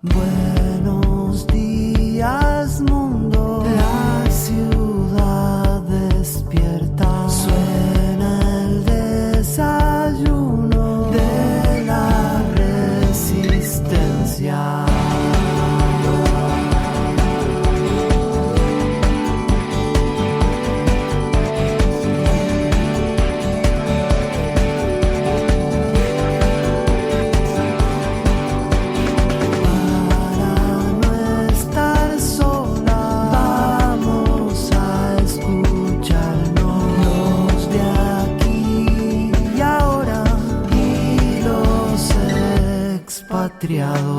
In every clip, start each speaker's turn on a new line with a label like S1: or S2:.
S1: Buenos días, mundo. La ciudad despierta. Suena el desayuno de la resistencia. Triado.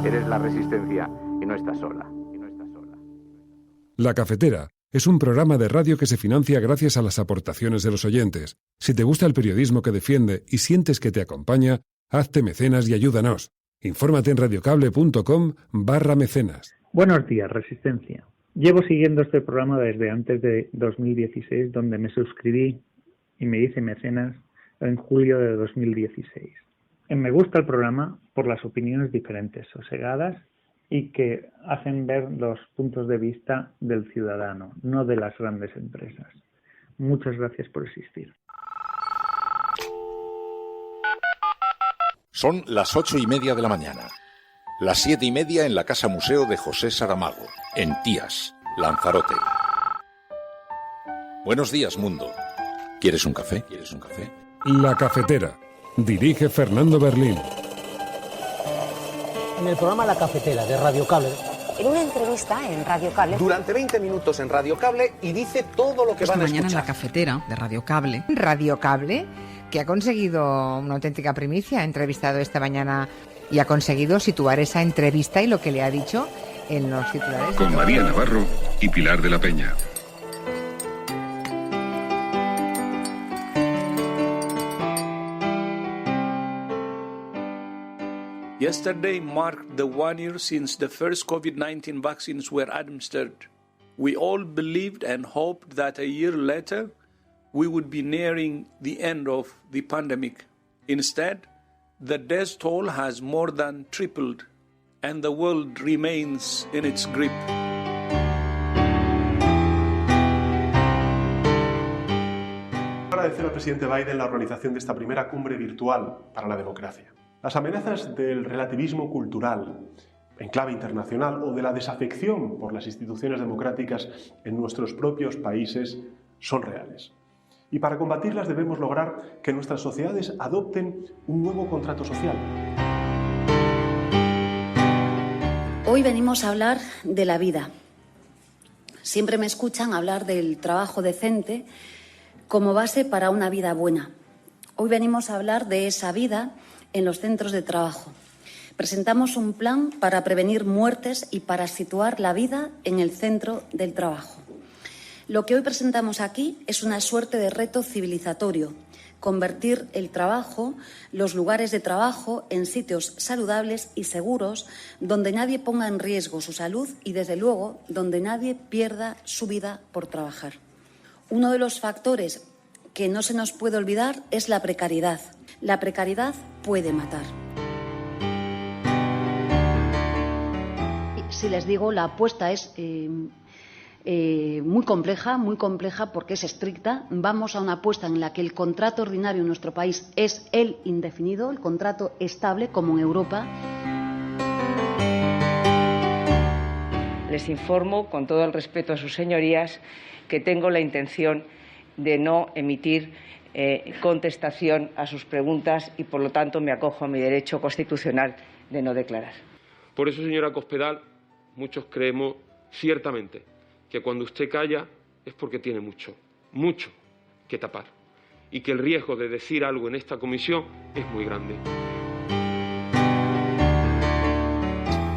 S2: Eres la resistencia y no estás sola.
S3: La Cafetera es un programa de radio que se financia gracias a las aportaciones de los oyentes. Si te gusta el periodismo que defiende y sientes que te acompaña, hazte mecenas y ayúdanos. Infórmate en radiocable.com/mecenas.
S4: Buenos días, Resistencia. Llevo siguiendo este programa desde antes de 2016, donde me suscribí y me hice mecenas en julio de 2016. Me gusta el programa por las opiniones diferentes, sosegadas y que hacen ver los puntos de vista del ciudadano, no de las grandes empresas. Muchas gracias por existir.
S5: Son las 8:30 de la mañana. Las 7:30 en la Casa Museo de José Saramago, en Tías, Lanzarote. Buenos días, mundo. ¿Quieres un café?
S3: La Cafetera. Dirige Fernando Berlín.
S6: En el programa La Cafetera de Radio Cable.
S7: En una entrevista en Radio Cable.
S8: Durante 20 minutos en Radio Cable y dice todo lo que van a escuchar.
S9: Esta mañana en La Cafetera de Radio Cable.
S10: Radio Cable, que ha conseguido una auténtica primicia. Ha entrevistado esta mañana y ha conseguido situar esa entrevista y lo que le ha dicho en los titulares.
S11: Con María Navarro y Pilar de la Peña.
S12: Yesterday marked the 1 year since the first COVID-19 vaccines were administered. We all believed and hoped that a year later we would be nearing the end of the pandemic. Instead, the death toll has more than tripled and the world remains in its grip.
S13: Agradecer al presidente Biden la organización de esta primera cumbre virtual para la democracia. Las amenazas del relativismo cultural en clave internacional o de la desafección por las instituciones democráticas en nuestros propios países son reales. Y para combatirlas debemos lograr que nuestras sociedades adopten un nuevo contrato social.
S14: Hoy venimos a hablar de la vida. Siempre me escuchan hablar del trabajo decente como base para una vida buena. Hoy venimos a hablar de esa vida en los centros de trabajo. Presentamos un plan para prevenir muertes y para situar la vida en el centro del trabajo. Lo que hoy presentamos aquí es una suerte de reto civilizatorio, convertir el trabajo, los lugares de trabajo, en sitios saludables y seguros, donde nadie ponga en riesgo su salud y, desde luego, donde nadie pierda su vida por trabajar. Uno de los factores que no se nos puede olvidar es la precariedad. La precariedad puede matar. Si les digo, la apuesta es muy compleja porque es estricta. Vamos a una apuesta en la que el contrato ordinario en nuestro país es el indefinido, el contrato estable, como en Europa.
S15: Les informo, con todo el respeto a sus señorías, que tengo la intención de no emitir contestación a sus preguntas y, por lo tanto, me acojo a mi derecho constitucional de no declarar.
S16: Por eso, señora Cospedal, muchos creemos ciertamente que cuando usted calla es porque tiene mucho que tapar y que el riesgo de decir algo en esta comisión es muy grande.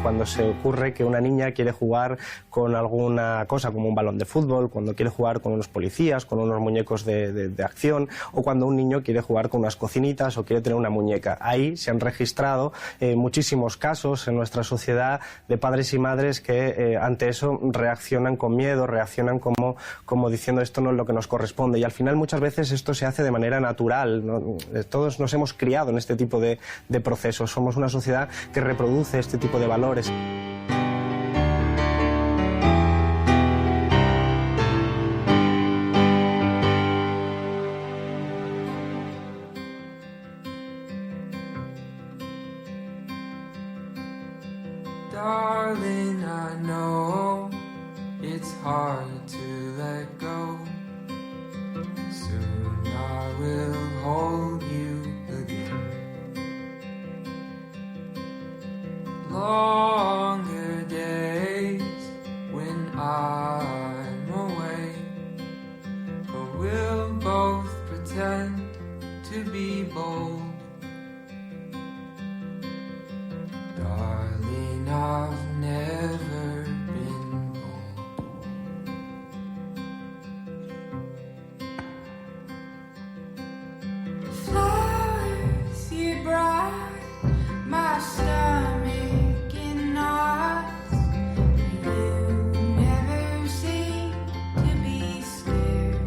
S17: Cuando se ocurre que una niña quiere jugar con alguna cosa como un balón de fútbol, cuando quiere jugar con unos policías, con unos muñecos de acción, o cuando un niño quiere jugar con unas cocinitas o quiere tener una muñeca. Ahí se han registrado muchísimos casos en nuestra sociedad de padres y madres que ante eso reaccionan con miedo, reaccionan como diciendo esto no es lo que nos corresponde, y al final muchas veces esto se hace de manera natural, ¿no? Todos nos hemos criado en este tipo de procesos, somos una sociedad que reproduce este tipo de valores.
S1: Darling, I know it's hard to let go. Soon I will hold you again. Longer days when I'm away, but we'll both pretend to be bold. Darling, I've never been bold. Flowers you brought my stomach in knots. You never seem to be scared.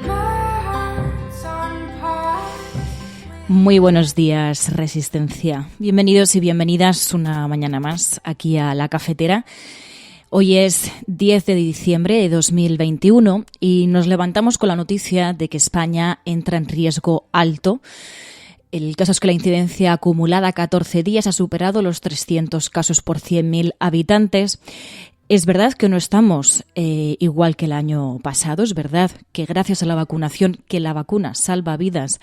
S1: My heart's on pause.
S18: Muy buenos días, Resistencia. Bienvenidos y bienvenidas una mañana más aquí a La Cafetera. Hoy es 10 de diciembre de 2021 y nos levantamos con la noticia de que España entra en riesgo alto. El caso es que la incidencia acumulada a 14 días ha superado los 300 casos por 100.000 habitantes. Es verdad que no estamos igual que el año pasado, es verdad que gracias a la vacunación, que la vacuna salva vidas,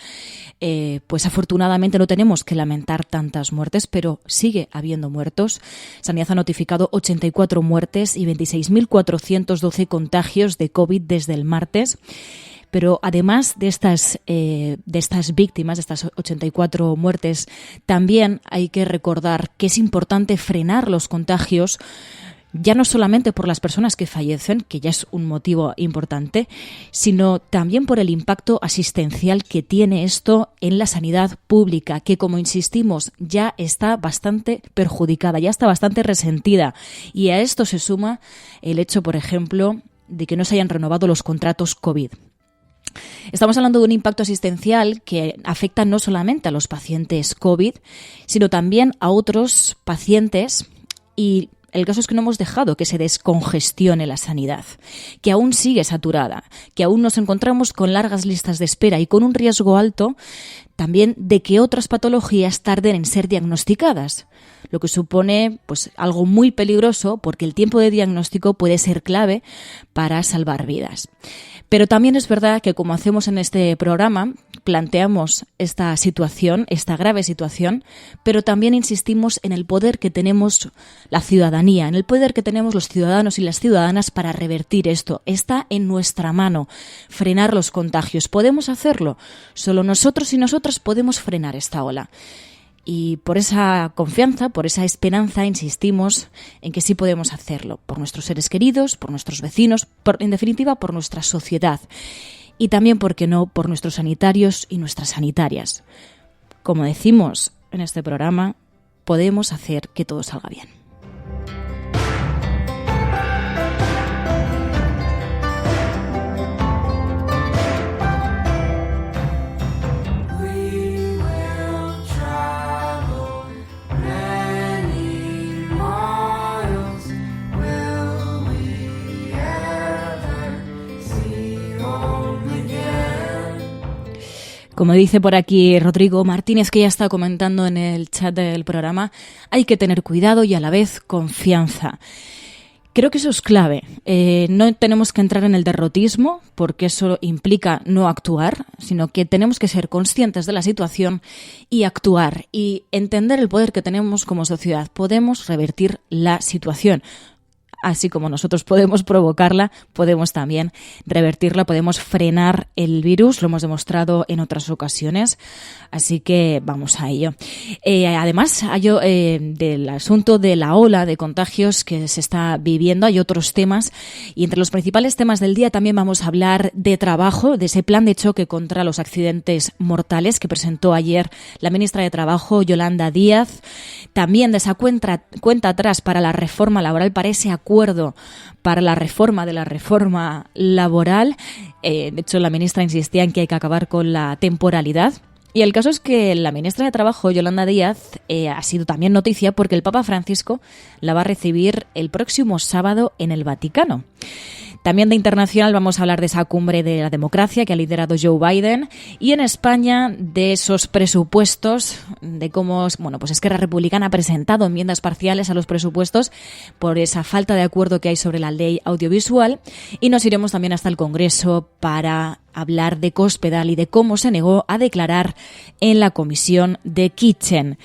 S18: pues afortunadamente no tenemos que lamentar tantas muertes, pero sigue habiendo muertos. Sanidad ha notificado 84 muertes y 26.412 contagios de COVID desde el martes. Pero además de estas víctimas, de estas 84 muertes, también hay que recordar que es importante frenar los contagios, ya no solamente por las personas que fallecen, que ya es un motivo importante, sino también por el impacto asistencial que tiene esto en la sanidad pública, que, como insistimos, ya está bastante perjudicada, ya está bastante resentida. Y a esto se suma el hecho, por ejemplo, de que no se hayan renovado los contratos COVID. Estamos hablando de un impacto asistencial que afecta no solamente a los pacientes COVID, sino también a otros pacientes, y el caso es que no hemos dejado que se descongestione la sanidad, que aún sigue saturada, que aún nos encontramos con largas listas de espera y con un riesgo alto también de que otras patologías tarden en ser diagnosticadas, lo que supone pues algo muy peligroso porque el tiempo de diagnóstico puede ser clave para salvar vidas. Pero también es verdad que, como hacemos en este programa, planteamos esta situación, esta grave situación, pero también insistimos en el poder que tenemos la ciudadanía, en el poder que tenemos los ciudadanos y las ciudadanas para revertir esto. Está en nuestra mano frenar los contagios. ¿Podemos hacerlo? Solo nosotros y nosotras podemos frenar esta ola. Y por esa confianza, por esa esperanza, insistimos en que sí podemos hacerlo, por nuestros seres queridos, por nuestros vecinos, en definitiva, por nuestra sociedad. Y también, ¿por qué no?, por nuestros sanitarios y nuestras sanitarias. Como decimos en este programa, podemos hacer que todo salga bien. Como dice por aquí Rodrigo Martínez, que ya está comentando en el chat del programa, hay que tener cuidado y a la vez confianza. Creo que eso es clave. No tenemos que entrar en el derrotismo, porque eso implica no actuar, sino que tenemos que ser conscientes de la situación y actuar y entender el poder que tenemos como sociedad. Podemos revertir la situación. Así como nosotros podemos provocarla, podemos también revertirla, podemos frenar el virus, lo hemos demostrado en otras ocasiones, así que vamos a ello. Además, del asunto de la ola de contagios que se está viviendo, hay otros temas, y entre los principales temas del día también vamos a hablar de trabajo, de ese plan de choque contra los accidentes mortales que presentó ayer la ministra de Trabajo, Yolanda Díaz, también de esa cuenta atrás para la reforma laboral, para ese acuerdo para la reforma de la reforma laboral. De hecho, la ministra insistía en que hay que acabar con la temporalidad. Y el caso es que la ministra de Trabajo, Yolanda Díaz, ha sido también noticia porque el Papa Francisco la va a recibir el próximo sábado en el Vaticano. También de internacional vamos a hablar de esa cumbre de la democracia que ha liderado Joe Biden, y en España de esos presupuestos, de cómo, pues Esquerra Republicana ha presentado enmiendas parciales a los presupuestos por esa falta de acuerdo que hay sobre la ley audiovisual, y nos iremos también hasta el Congreso para hablar de Cospedal y de cómo se negó a declarar en la comisión de Kitchen.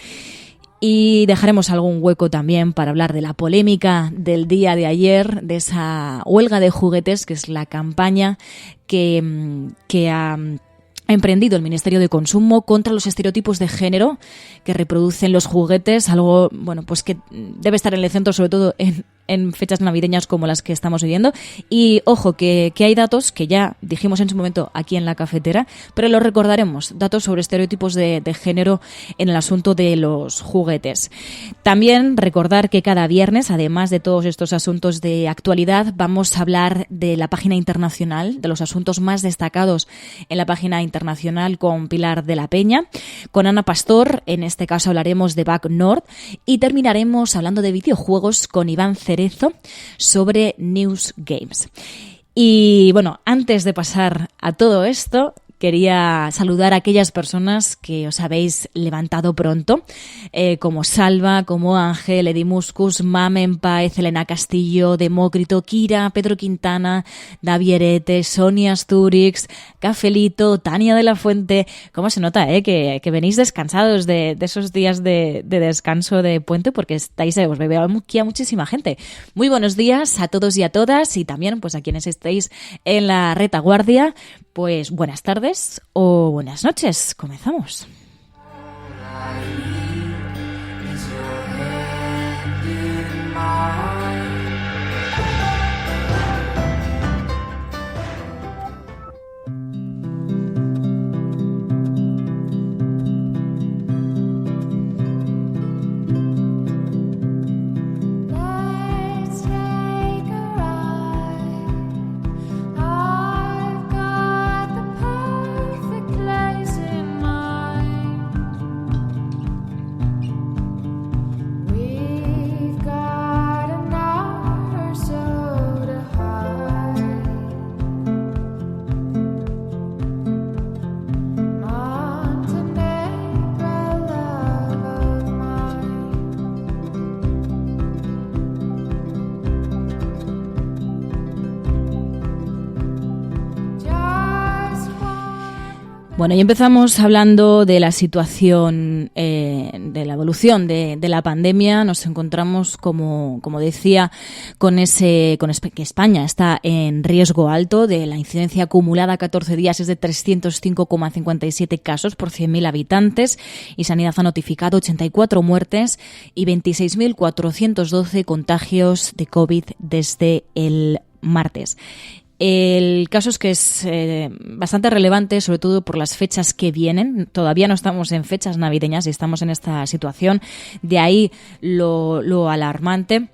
S18: Y dejaremos algún hueco también para hablar de la polémica del día de ayer, de esa huelga de juguetes, que es la campaña que ha emprendido el Ministerio de Consumo contra los estereotipos de género que reproducen los juguetes, algo pues que debe estar en el centro, sobre todo en fechas navideñas como las que estamos viviendo. Y ojo, que hay datos que ya dijimos en su momento aquí en la cafetera, pero lo recordaremos, datos sobre estereotipos de género en el asunto de los juguetes. También recordar que cada viernes, además de todos estos asuntos de actualidad, vamos a hablar de la página internacional, de los asuntos más destacados en la página internacional con Pilar de la Peña, con Ana Pastor. En este caso hablaremos de Back North y terminaremos hablando de videojuegos con Iván Cerezo sobre News Games. Y bueno, antes de pasar a todo esto, quería saludar a aquellas personas que os habéis levantado pronto, como Salva, como Ángel, Edimuscus, Mamen Paez, Elena Castillo, Demócrito, Kira, Pedro Quintana, Davierete, Sonia Asturix, Cafelito, Tania de la Fuente. ¿Cómo se nota, que venís descansados de esos días de descanso de puente? Porque estáis, os veo aquí a muchísima gente. Muy buenos días a todos y a todas, y también pues a quienes estéis en la retaguardia, pues buenas tardes o buenas noches. Comenzamos. Bueno, y empezamos hablando de la situación, de la evolución de la pandemia. Nos encontramos, como decía, que España está en riesgo alto. De la incidencia acumulada a 14 días es de 305,57 casos por 100.000 habitantes, y Sanidad ha notificado 84 muertes y 26.412 contagios de COVID desde el martes. El caso es que es bastante relevante, sobre todo por las fechas que vienen. Todavía no estamos en fechas navideñas y estamos en esta situación. De ahí lo alarmante.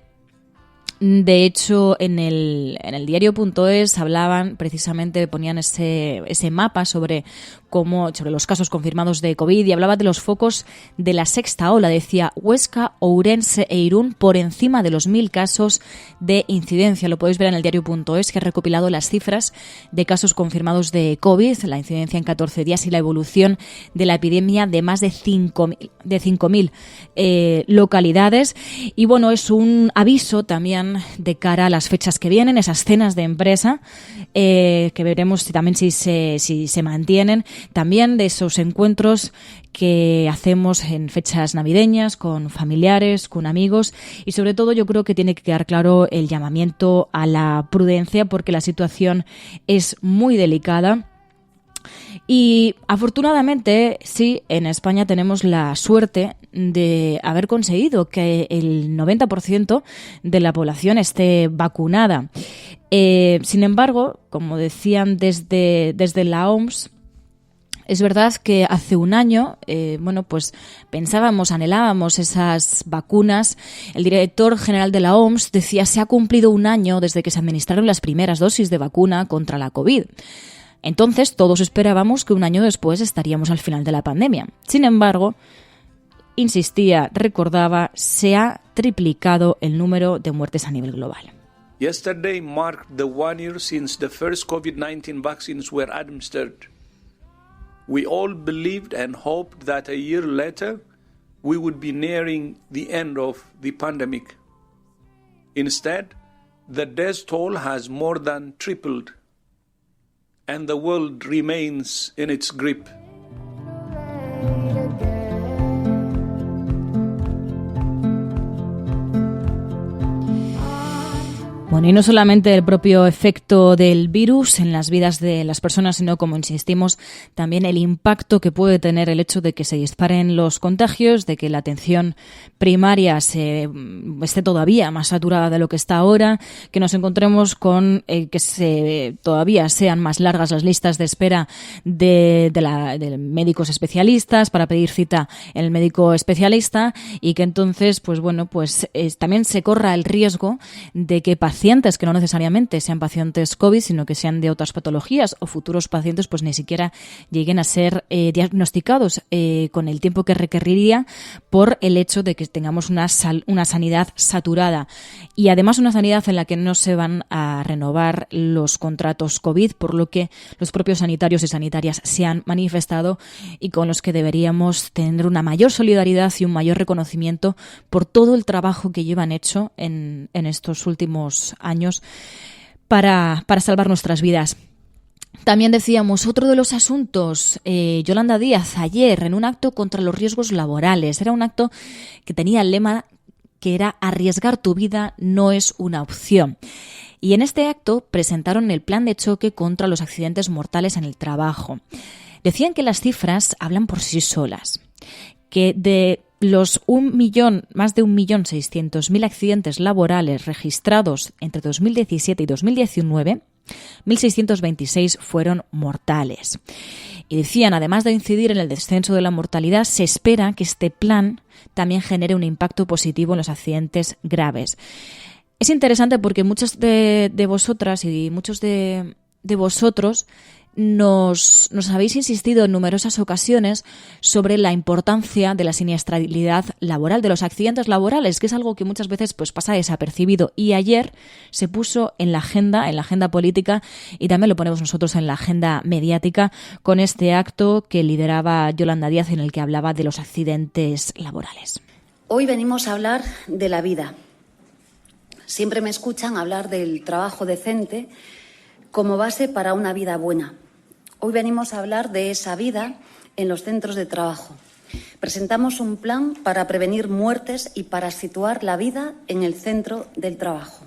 S18: De hecho, en el diario.es hablaban precisamente, ponían ese mapa sobre sobre los casos confirmados de COVID y hablaba de los focos de la sexta ola. Decía Huesca, Ourense e Irún por encima de los 1.000 casos de incidencia. Lo podéis ver en el diario.es, que ha recopilado las cifras de casos confirmados de COVID, la incidencia en 14 días y la evolución de la epidemia de más de 5.000 localidades. Y bueno, es un aviso también de cara a las fechas que vienen, esas cenas de empresa, que veremos si se mantienen, también de esos encuentros que hacemos en fechas navideñas con familiares, con amigos, y sobre todo yo creo que tiene que quedar claro el llamamiento a la prudencia, porque la situación es muy delicada. Y afortunadamente, sí, en España tenemos la suerte de haber conseguido que el 90% de la población esté vacunada. Sin embargo, como decían desde la OMS, es verdad que hace un año, pues anhelábamos esas vacunas. El director general de la OMS decía: se ha cumplido un año desde que se administraron las primeras dosis de vacuna contra la COVID. Entonces, todos esperábamos que un año después estaríamos al final de la pandemia. Sin embargo, recordaba, se ha triplicado el número de muertes a nivel global.
S12: Yesterday marked the 1 year since the first COVID-19 vaccines were administered. We all believed and hoped that a year later we would be nearing the end of the pandemic. Instead, the death toll has more than tripled, and the world remains in its grip.
S18: Bueno, y no solamente el propio efecto del virus en las vidas de las personas, sino, como insistimos, también el impacto que puede tener el hecho de que se disparen los contagios, de que la atención primaria esté todavía más saturada de lo que está ahora, que nos encontremos con todavía sean más largas las listas de espera de médicos especialistas para pedir cita en el médico especialista, y que entonces también se corra el riesgo de que pacientes que no necesariamente sean pacientes COVID, sino que sean de otras patologías, o futuros pacientes pues ni siquiera lleguen a ser diagnosticados con el tiempo que requeriría, por el hecho de que tengamos una sanidad saturada, y además una sanidad en la que no se van a renovar los contratos COVID, por lo que los propios sanitarios y sanitarias se han manifestado, y con los que deberíamos tener una mayor solidaridad y un mayor reconocimiento por todo el trabajo que llevan hecho en estos últimos años para salvar nuestras vidas. También decíamos, otro de los asuntos, Yolanda Díaz ayer en un acto contra los riesgos laborales. Era un acto que tenía el lema que era: arriesgar tu vida no es una opción. Y en este acto presentaron el plan de choque contra los accidentes mortales en el trabajo. Decían que las cifras hablan por sí solas, que de los más de 1.600.000 accidentes laborales registrados entre 2017 y 2019, 1.626 fueron mortales. Y decían, además de incidir en el descenso de la mortalidad, se espera que este plan también genere un impacto positivo en los accidentes graves. Es interesante porque muchas de vosotras y muchos de vosotros nos habéis insistido en numerosas ocasiones sobre la importancia de la siniestralidad laboral, de los accidentes laborales, que es algo que muchas veces pasa desapercibido. Y ayer se puso en la agenda política, y también lo ponemos nosotros en la agenda mediática, con este acto que lideraba Yolanda Díaz, en el que hablaba de los accidentes laborales.
S14: Hoy venimos a hablar de la vida. Siempre me escuchan hablar del trabajo decente como base para una vida buena. Hoy venimos a hablar de esa vida en los centros de trabajo. Presentamos un plan para prevenir muertes y para situar la vida en el centro del trabajo.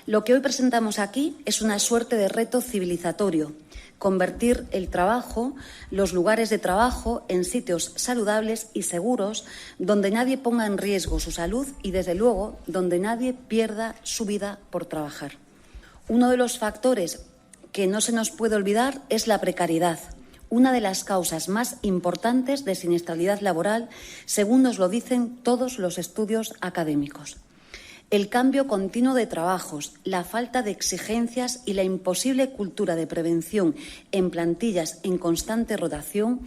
S14: Lo que hoy presentamos aquí es una suerte de reto civilizatorio: convertir el trabajo, los lugares de trabajo, en sitios saludables y seguros, donde nadie ponga en riesgo su salud y, desde luego, donde nadie pierda su vida por trabajar. Uno de los factores que no se nos puede olvidar es la precariedad, una de las causas más importantes de siniestralidad laboral, según nos lo dicen todos los estudios académicos. El cambio continuo de trabajos, la falta de exigencias y la imposible cultura de prevención en plantillas en constante rotación,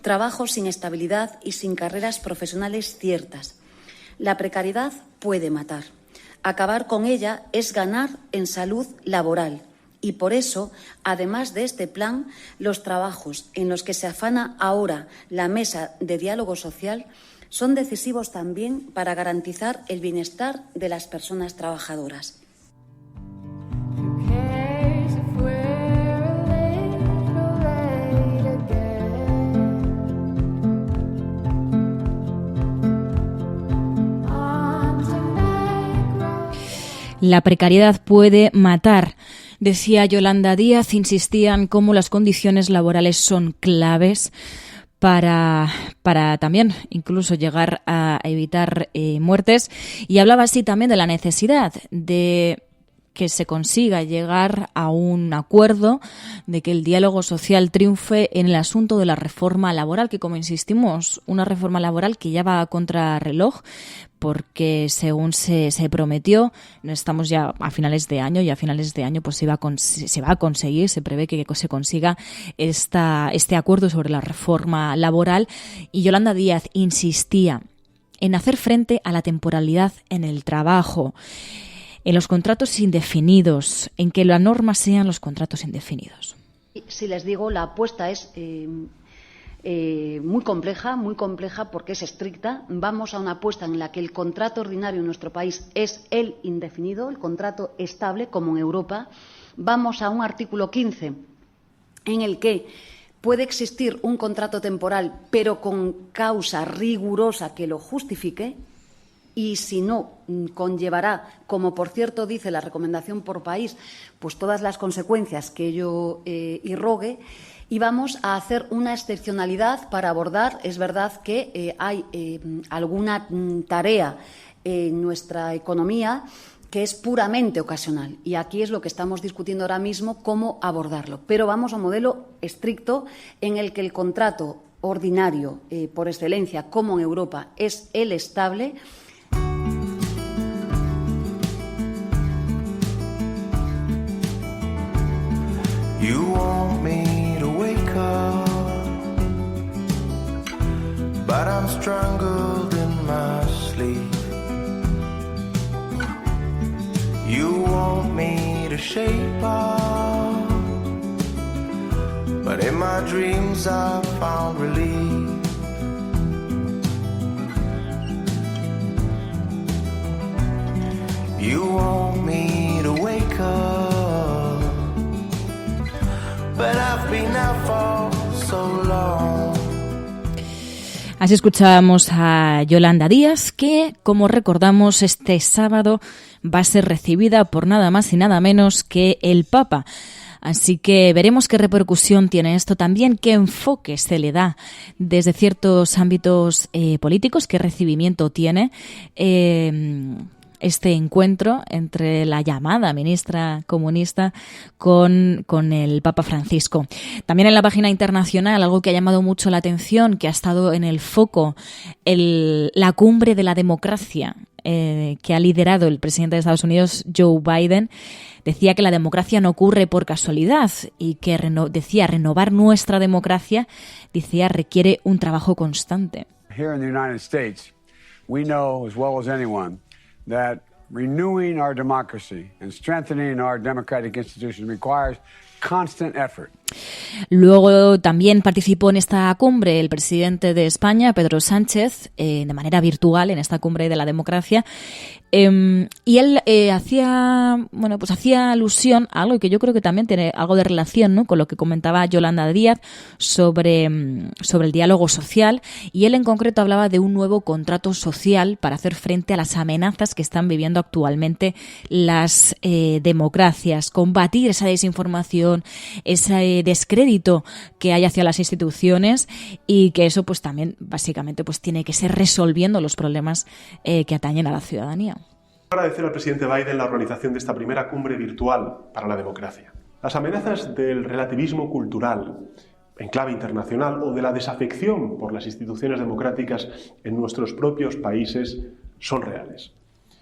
S14: trabajos sin estabilidad y sin carreras profesionales ciertas. La precariedad puede matar. Acabar con ella es ganar en salud laboral. Y por eso, además de este plan, los trabajos en los que se afana ahora la mesa de diálogo social son decisivos también para garantizar el bienestar de las personas trabajadoras.
S18: La precariedad puede matar. Decía Yolanda Díaz, insistía en cómo las condiciones laborales son claves para también incluso llegar a evitar muertes, y hablaba así también de la necesidad de que se consiga llegar a un acuerdo, de que el diálogo social triunfe en el asunto de la reforma laboral, que, como insistimos, una reforma laboral que ya va a contrarreloj, porque según se prometió, estamos ya a finales de año, y a finales de año pues se va a conseguir, se prevé que se consiga este acuerdo sobre la reforma laboral. Y Yolanda Díaz insistía en hacer frente a la temporalidad en el trabajo, en los contratos indefinidos, en que la norma sean los contratos indefinidos.
S14: Si les digo, la apuesta es muy compleja porque es estricta. Vamos a una apuesta en la que el contrato ordinario en nuestro país es el indefinido, el contrato estable, como en Europa. Vamos a un artículo 15 en el que puede existir un contrato temporal, pero con causa rigurosa que lo justifique. Y si no, conllevará, como por cierto dice la recomendación por país, pues todas las consecuencias que ello irrogue. Y vamos a hacer una excepcionalidad para abordar, es verdad que hay alguna tarea en nuestra economía que es puramente ocasional. Y aquí es lo que estamos discutiendo ahora mismo, cómo abordarlo. Pero vamos a un modelo estricto en el que el contrato ordinario, por excelencia, como en Europa, es el estable.
S19: You want me to wake up, but I'm strangled in my sleep. You want me to shape up, but in my dreams I found relief. You want me to wake up, but I've been out for so long.
S18: Así escuchábamos a Yolanda Díaz, que, como recordamos, este sábado va a ser recibida por nada más y nada menos que el Papa. Así que veremos qué repercusión tiene esto, también qué enfoque se le da desde ciertos ámbitos políticos, qué recibimiento tiene este encuentro entre la llamada ministra comunista con el Papa Francisco. También en la página internacional, algo que ha llamado mucho la atención, que ha estado en el foco, la cumbre de la democracia que ha liderado el presidente de Estados Unidos, Joe Biden. Decía que la democracia no ocurre por casualidad y que renovar nuestra democracia, decía, requiere un trabajo constante.
S20: Here in the United States, we know as well as anyone that renewing our democracy and strengthening our democratic institutions requires constant effort.
S18: Luego también participó en esta cumbre el presidente de España, Pedro Sánchez, de manera virtual en esta cumbre de la democracia. Y él hacía alusión a algo que yo creo que también tiene algo de relación, ¿no?, con lo que comentaba Yolanda Díaz sobre el diálogo social, y él en concreto hablaba de un nuevo contrato social para hacer frente a las amenazas que están viviendo actualmente las democracias, combatir esa desinformación, ese descrédito que hay hacia las instituciones, y que eso pues también básicamente pues tiene que ser resolviendo los problemas que atañen a la ciudadanía.
S13: Agradecer al presidente Biden la organización de esta primera cumbre virtual para la democracia. Las amenazas del relativismo cultural en clave internacional o de la desafección por las instituciones democráticas en nuestros propios países son reales.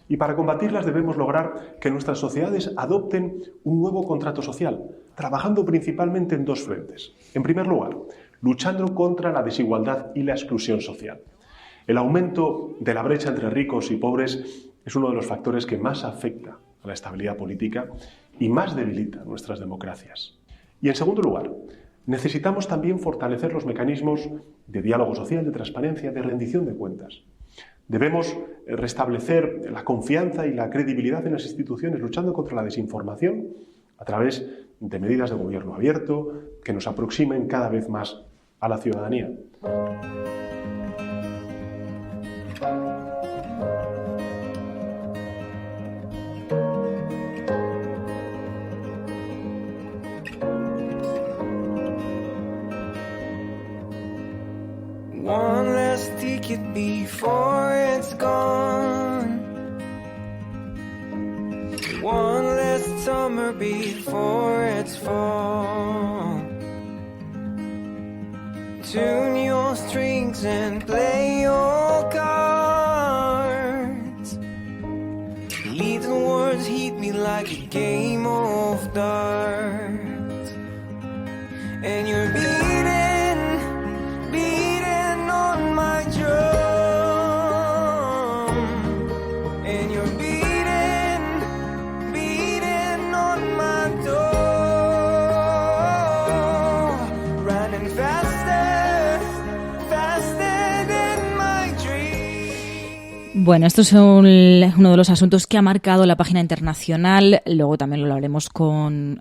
S13: Y para combatirlas debemos lograr que nuestras sociedades adopten un nuevo contrato social, trabajando principalmente en dos frentes. En primer lugar, luchando contra la desigualdad y la exclusión social. El aumento de la brecha entre ricos y pobres es uno de los factores que más afecta a la estabilidad política y más debilita nuestras democracias. Y en segundo lugar, necesitamos también fortalecer los mecanismos de diálogo social, de transparencia, de rendición de cuentas. Debemos restablecer la confianza y la credibilidad en las instituciones, luchando contra la desinformación a través de medidas de gobierno abierto que nos aproximen cada vez más a la ciudadanía.
S1: One less ticket before it's gone. One less summer before it's fall. Tune your strings and play your cards. Leave the words hit me like a game of darts. And you're beating on my drum, and you're beating on my door, running faster than my dream.
S18: Bueno, esto es uno de los asuntos que ha marcado la página internacional. Luego también hablaremos con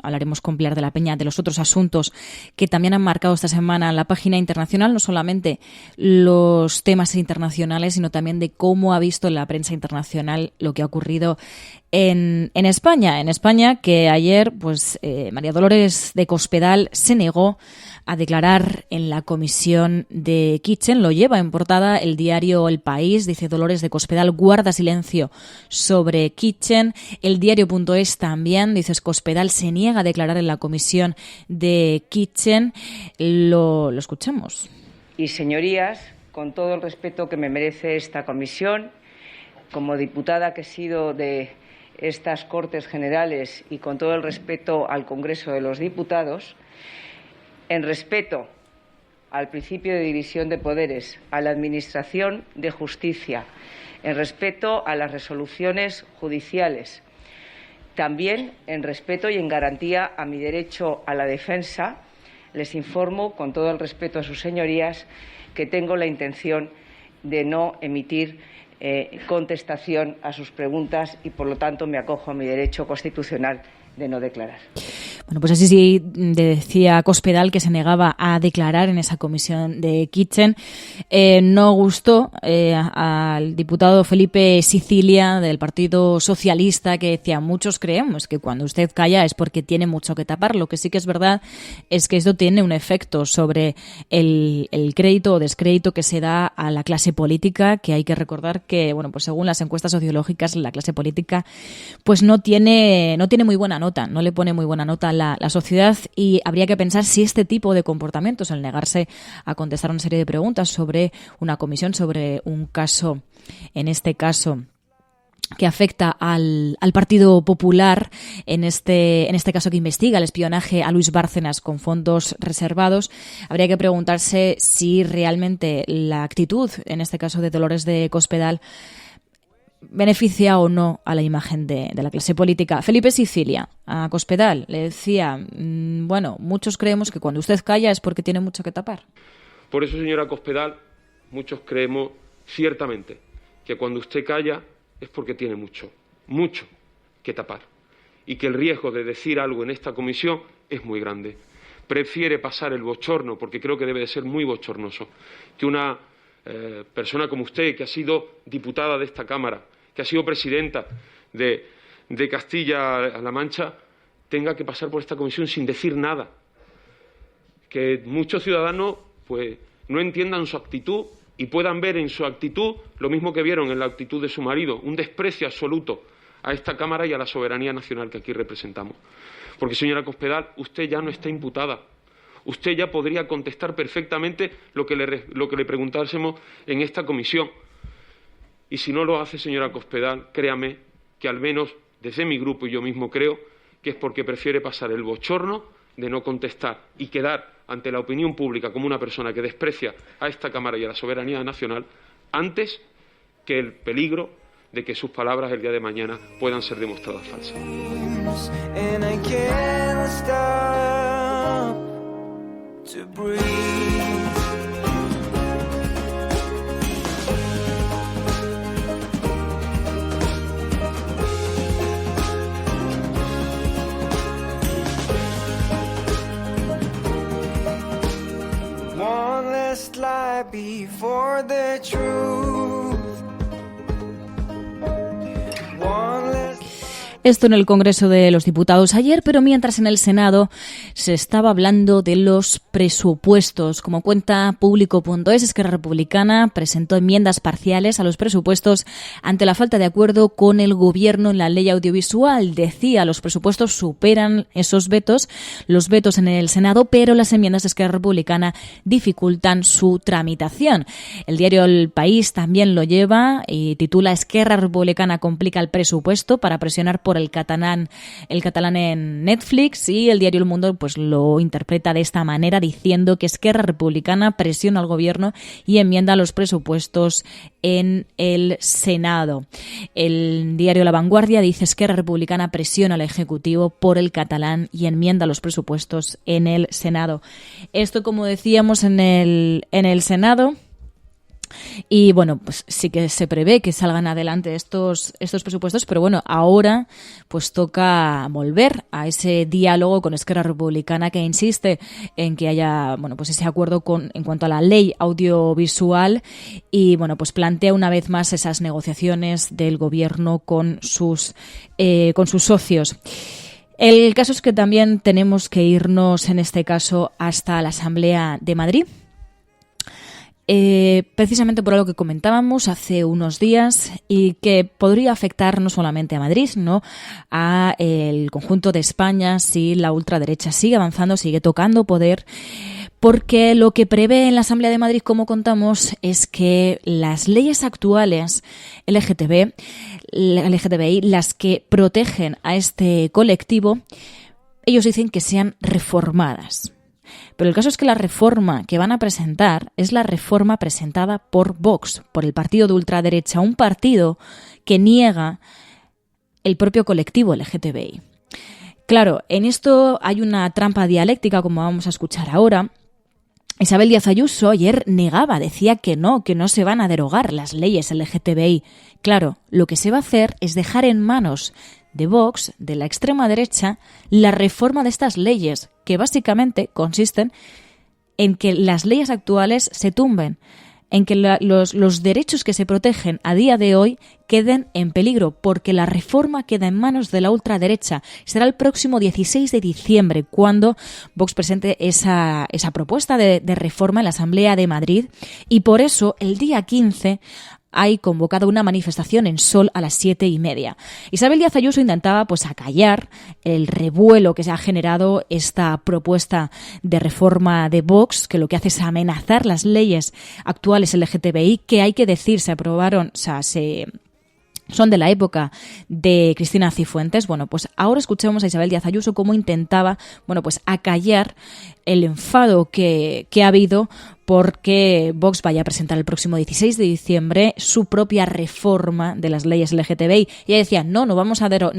S18: Pilar de la Peña de los otros asuntos que también han marcado esta semana la página internacional, no solamente los temas internacionales, sino también de cómo ha visto la prensa internacional lo que ha ocurrido en España. En España, que ayer María Dolores de Cospedal se negó a declarar en la comisión de Kitchen. Lo lleva en portada el diario El País. Dice: Dolores de Cospedal guarda silencio sobre Kitchen. El diario.es también dice: Cospedal se niega a declarar en la comisión de Kitchen. Lo escuchamos.
S15: Y señorías, con todo el respeto que me merece esta comisión, como diputada que he sido de estas Cortes Generales y con todo el respeto al Congreso de los Diputados, en respeto al principio de división de poderes, a la Administración de Justicia, en respeto a las resoluciones judiciales, también en respeto y en garantía a mi derecho a la defensa, les informo, con todo el respeto a sus señorías, que tengo la intención de no emitir contestación a sus preguntas y, por lo tanto, me acojo a mi derecho constitucional de no declarar.
S18: Bueno, pues así sí decía Cospedal, que se negaba a declarar en esa comisión de Kitchen. No gustó al diputado Felipe Sicilia del Partido Socialista, que decía: muchos creemos que cuando usted calla es porque tiene mucho que tapar. Lo que sí que es verdad es que esto tiene un efecto sobre el crédito o descrédito que se da a la clase política, que hay que recordar que, bueno, pues según las encuestas sociológicas, la clase política pues no tiene muy buena nota, no le pone muy buena nota a la sociedad, y habría que pensar si este tipo de comportamientos, el negarse a contestar una serie de preguntas sobre una comisión, sobre un caso, en este caso que afecta al Partido Popular, en este caso que investiga el espionaje a Luis Bárcenas con fondos reservados, habría que preguntarse si realmente la actitud, en este caso de Dolores de Cospedal, beneficia o no a la imagen de la clase política. Felipe Sicilia a Cospedal le decía: bueno, muchos creemos que cuando usted calla es porque tiene mucho que tapar.
S16: Por eso, señora Cospedal, muchos creemos ciertamente que cuando usted calla es porque tiene mucho que tapar, y que el riesgo de decir algo en esta comisión es muy grande. Prefiere pasar el bochorno, porque creo que debe de ser muy bochornoso, que una persona como usted, que ha sido diputada de esta Cámara, que ha sido presidenta de Castilla-La Mancha, tenga que pasar por esta comisión sin decir nada. Que muchos ciudadanos pues no entiendan su actitud y puedan ver en su actitud lo mismo que vieron en la actitud de su marido, un desprecio absoluto a esta Cámara y a la soberanía nacional que aquí representamos. Porque, señora Cospedal, usted ya no está imputada. Usted ya podría contestar perfectamente lo que le preguntásemos en esta comisión. Y si no lo hace, señora Cospedal, créame que al menos desde mi grupo y yo mismo creo que es porque prefiere pasar el bochorno de no contestar y quedar ante la opinión pública como una persona que desprecia a esta Cámara y a la soberanía nacional antes que el peligro de que sus palabras el día de mañana puedan ser demostradas falsas.
S1: And I can't stop to breathe. One last lie before the truth. One last.
S18: Esto en el Congreso de los Diputados ayer, pero mientras en el Senado se estaba hablando de los presupuestos. Como cuenta Público.es, Esquerra Republicana presentó enmiendas parciales a los presupuestos ante la falta de acuerdo con el Gobierno en la ley audiovisual. Decía, los presupuestos superan esos vetos, los vetos en el Senado, pero las enmiendas de Esquerra Republicana dificultan su tramitación. El diario El País también lo lleva y titula Esquerra Republicana complica el presupuesto para presionar por el catalán en Netflix, y el diario El Mundo pues lo interpreta de esta manera, diciendo que Esquerra Republicana presiona al Gobierno y enmienda los presupuestos en el Senado. El diario La Vanguardia dice Esquerra Republicana presiona al Ejecutivo por el catalán y enmienda los presupuestos en el Senado. Esto, como decíamos, en el Senado. Y bueno, pues sí que se prevé que salgan adelante estos presupuestos, pero bueno, ahora pues toca volver a ese diálogo con Esquerra Republicana, que insiste en que haya, bueno, pues ese acuerdo en cuanto a la ley audiovisual, y bueno, pues plantea una vez más esas negociaciones del Gobierno con sus socios. El caso es que también tenemos que irnos en este caso hasta la Asamblea de Madrid. Precisamente por algo que comentábamos hace unos días y que podría afectar no solamente a Madrid, sino a el conjunto de España si la ultraderecha sigue avanzando, sigue tocando poder, porque lo que prevé en la Asamblea de Madrid, como contamos, es que las leyes actuales LGTBI, las que protegen a este colectivo, ellos dicen que sean reformadas. Pero el caso es que la reforma que van a presentar es la reforma presentada por Vox, por el partido de ultraderecha, un partido que niega el propio colectivo LGTBI. Claro, en esto hay una trampa dialéctica, como vamos a escuchar ahora. Isabel Díaz Ayuso ayer negaba, decía que no se van a derogar las leyes LGTBI. Claro, lo que se va a hacer es dejar en manos de Vox, de la extrema derecha, la reforma de estas leyes, que básicamente consisten en que las leyes actuales se tumben, en que los derechos que se protegen a día de hoy queden en peligro, porque la reforma queda en manos de la ultraderecha. Será el próximo 16 de diciembre cuando Vox presente esa propuesta de reforma en la Asamblea de Madrid, y por eso el día 15 hay convocado una manifestación en Sol a las 7:30. Isabel Díaz Ayuso intentaba pues acallar el revuelo que se ha generado esta propuesta de reforma de Vox, que lo que hace es amenazar las leyes actuales LGTBI, que hay que decir, se aprobaron, son de la época de Cristina Cifuentes. Bueno, pues ahora escuchamos a Isabel Díaz Ayuso cómo intentaba, bueno, pues acallar el enfado que ha habido porque Vox vaya a presentar el próximo 16 de diciembre su propia reforma de las leyes LGTBI. Y ella decía, no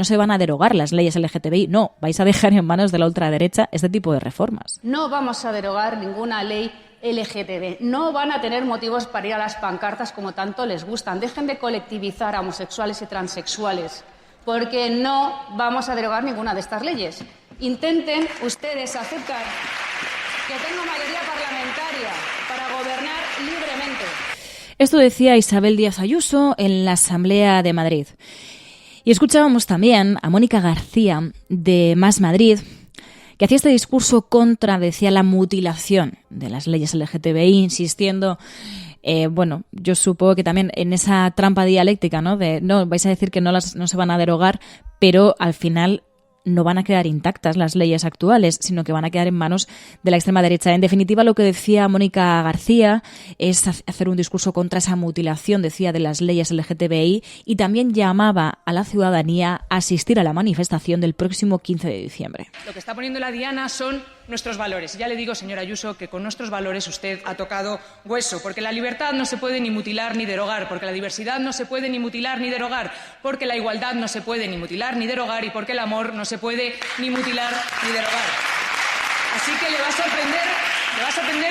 S18: se van a derogar las leyes LGTBI, no, vais a dejar en manos de la ultraderecha este tipo de reformas.
S21: No vamos a derogar ninguna ley LGTB. No van a tener motivos para ir a las pancartas como tanto les gustan. Dejen de colectivizar a homosexuales y transexuales, porque no vamos a derogar ninguna de estas leyes. Intenten ustedes aceptar que tengo mayoría parlamentaria para gobernar libremente.
S18: Esto decía Isabel Díaz Ayuso en la Asamblea de Madrid. Y escuchábamos también a Mónica García de Más Madrid, que hacía este discurso contra, decía, la mutilación de las leyes LGTBI, insistiendo, yo supongo que también en esa trampa dialéctica, ¿no? De, no, vais a decir que no se van a derogar, pero al final no van a quedar intactas las leyes actuales, sino que van a quedar en manos de la extrema derecha. En definitiva, lo que decía Mónica García es hacer un discurso contra esa mutilación, decía, de las leyes LGTBI, y también llamaba a la ciudadanía a asistir a la manifestación del próximo 15 de diciembre.
S2: Lo que está poniendo la diana son nuestros valores. Ya le digo, señora Ayuso, que con nuestros valores usted ha tocado hueso, porque la libertad no se puede ni mutilar ni derogar, porque la diversidad no se puede ni mutilar ni derogar, porque la igualdad no se puede ni mutilar ni derogar y porque el amor no se puede ni mutilar ni derogar. Así que le va a sorprender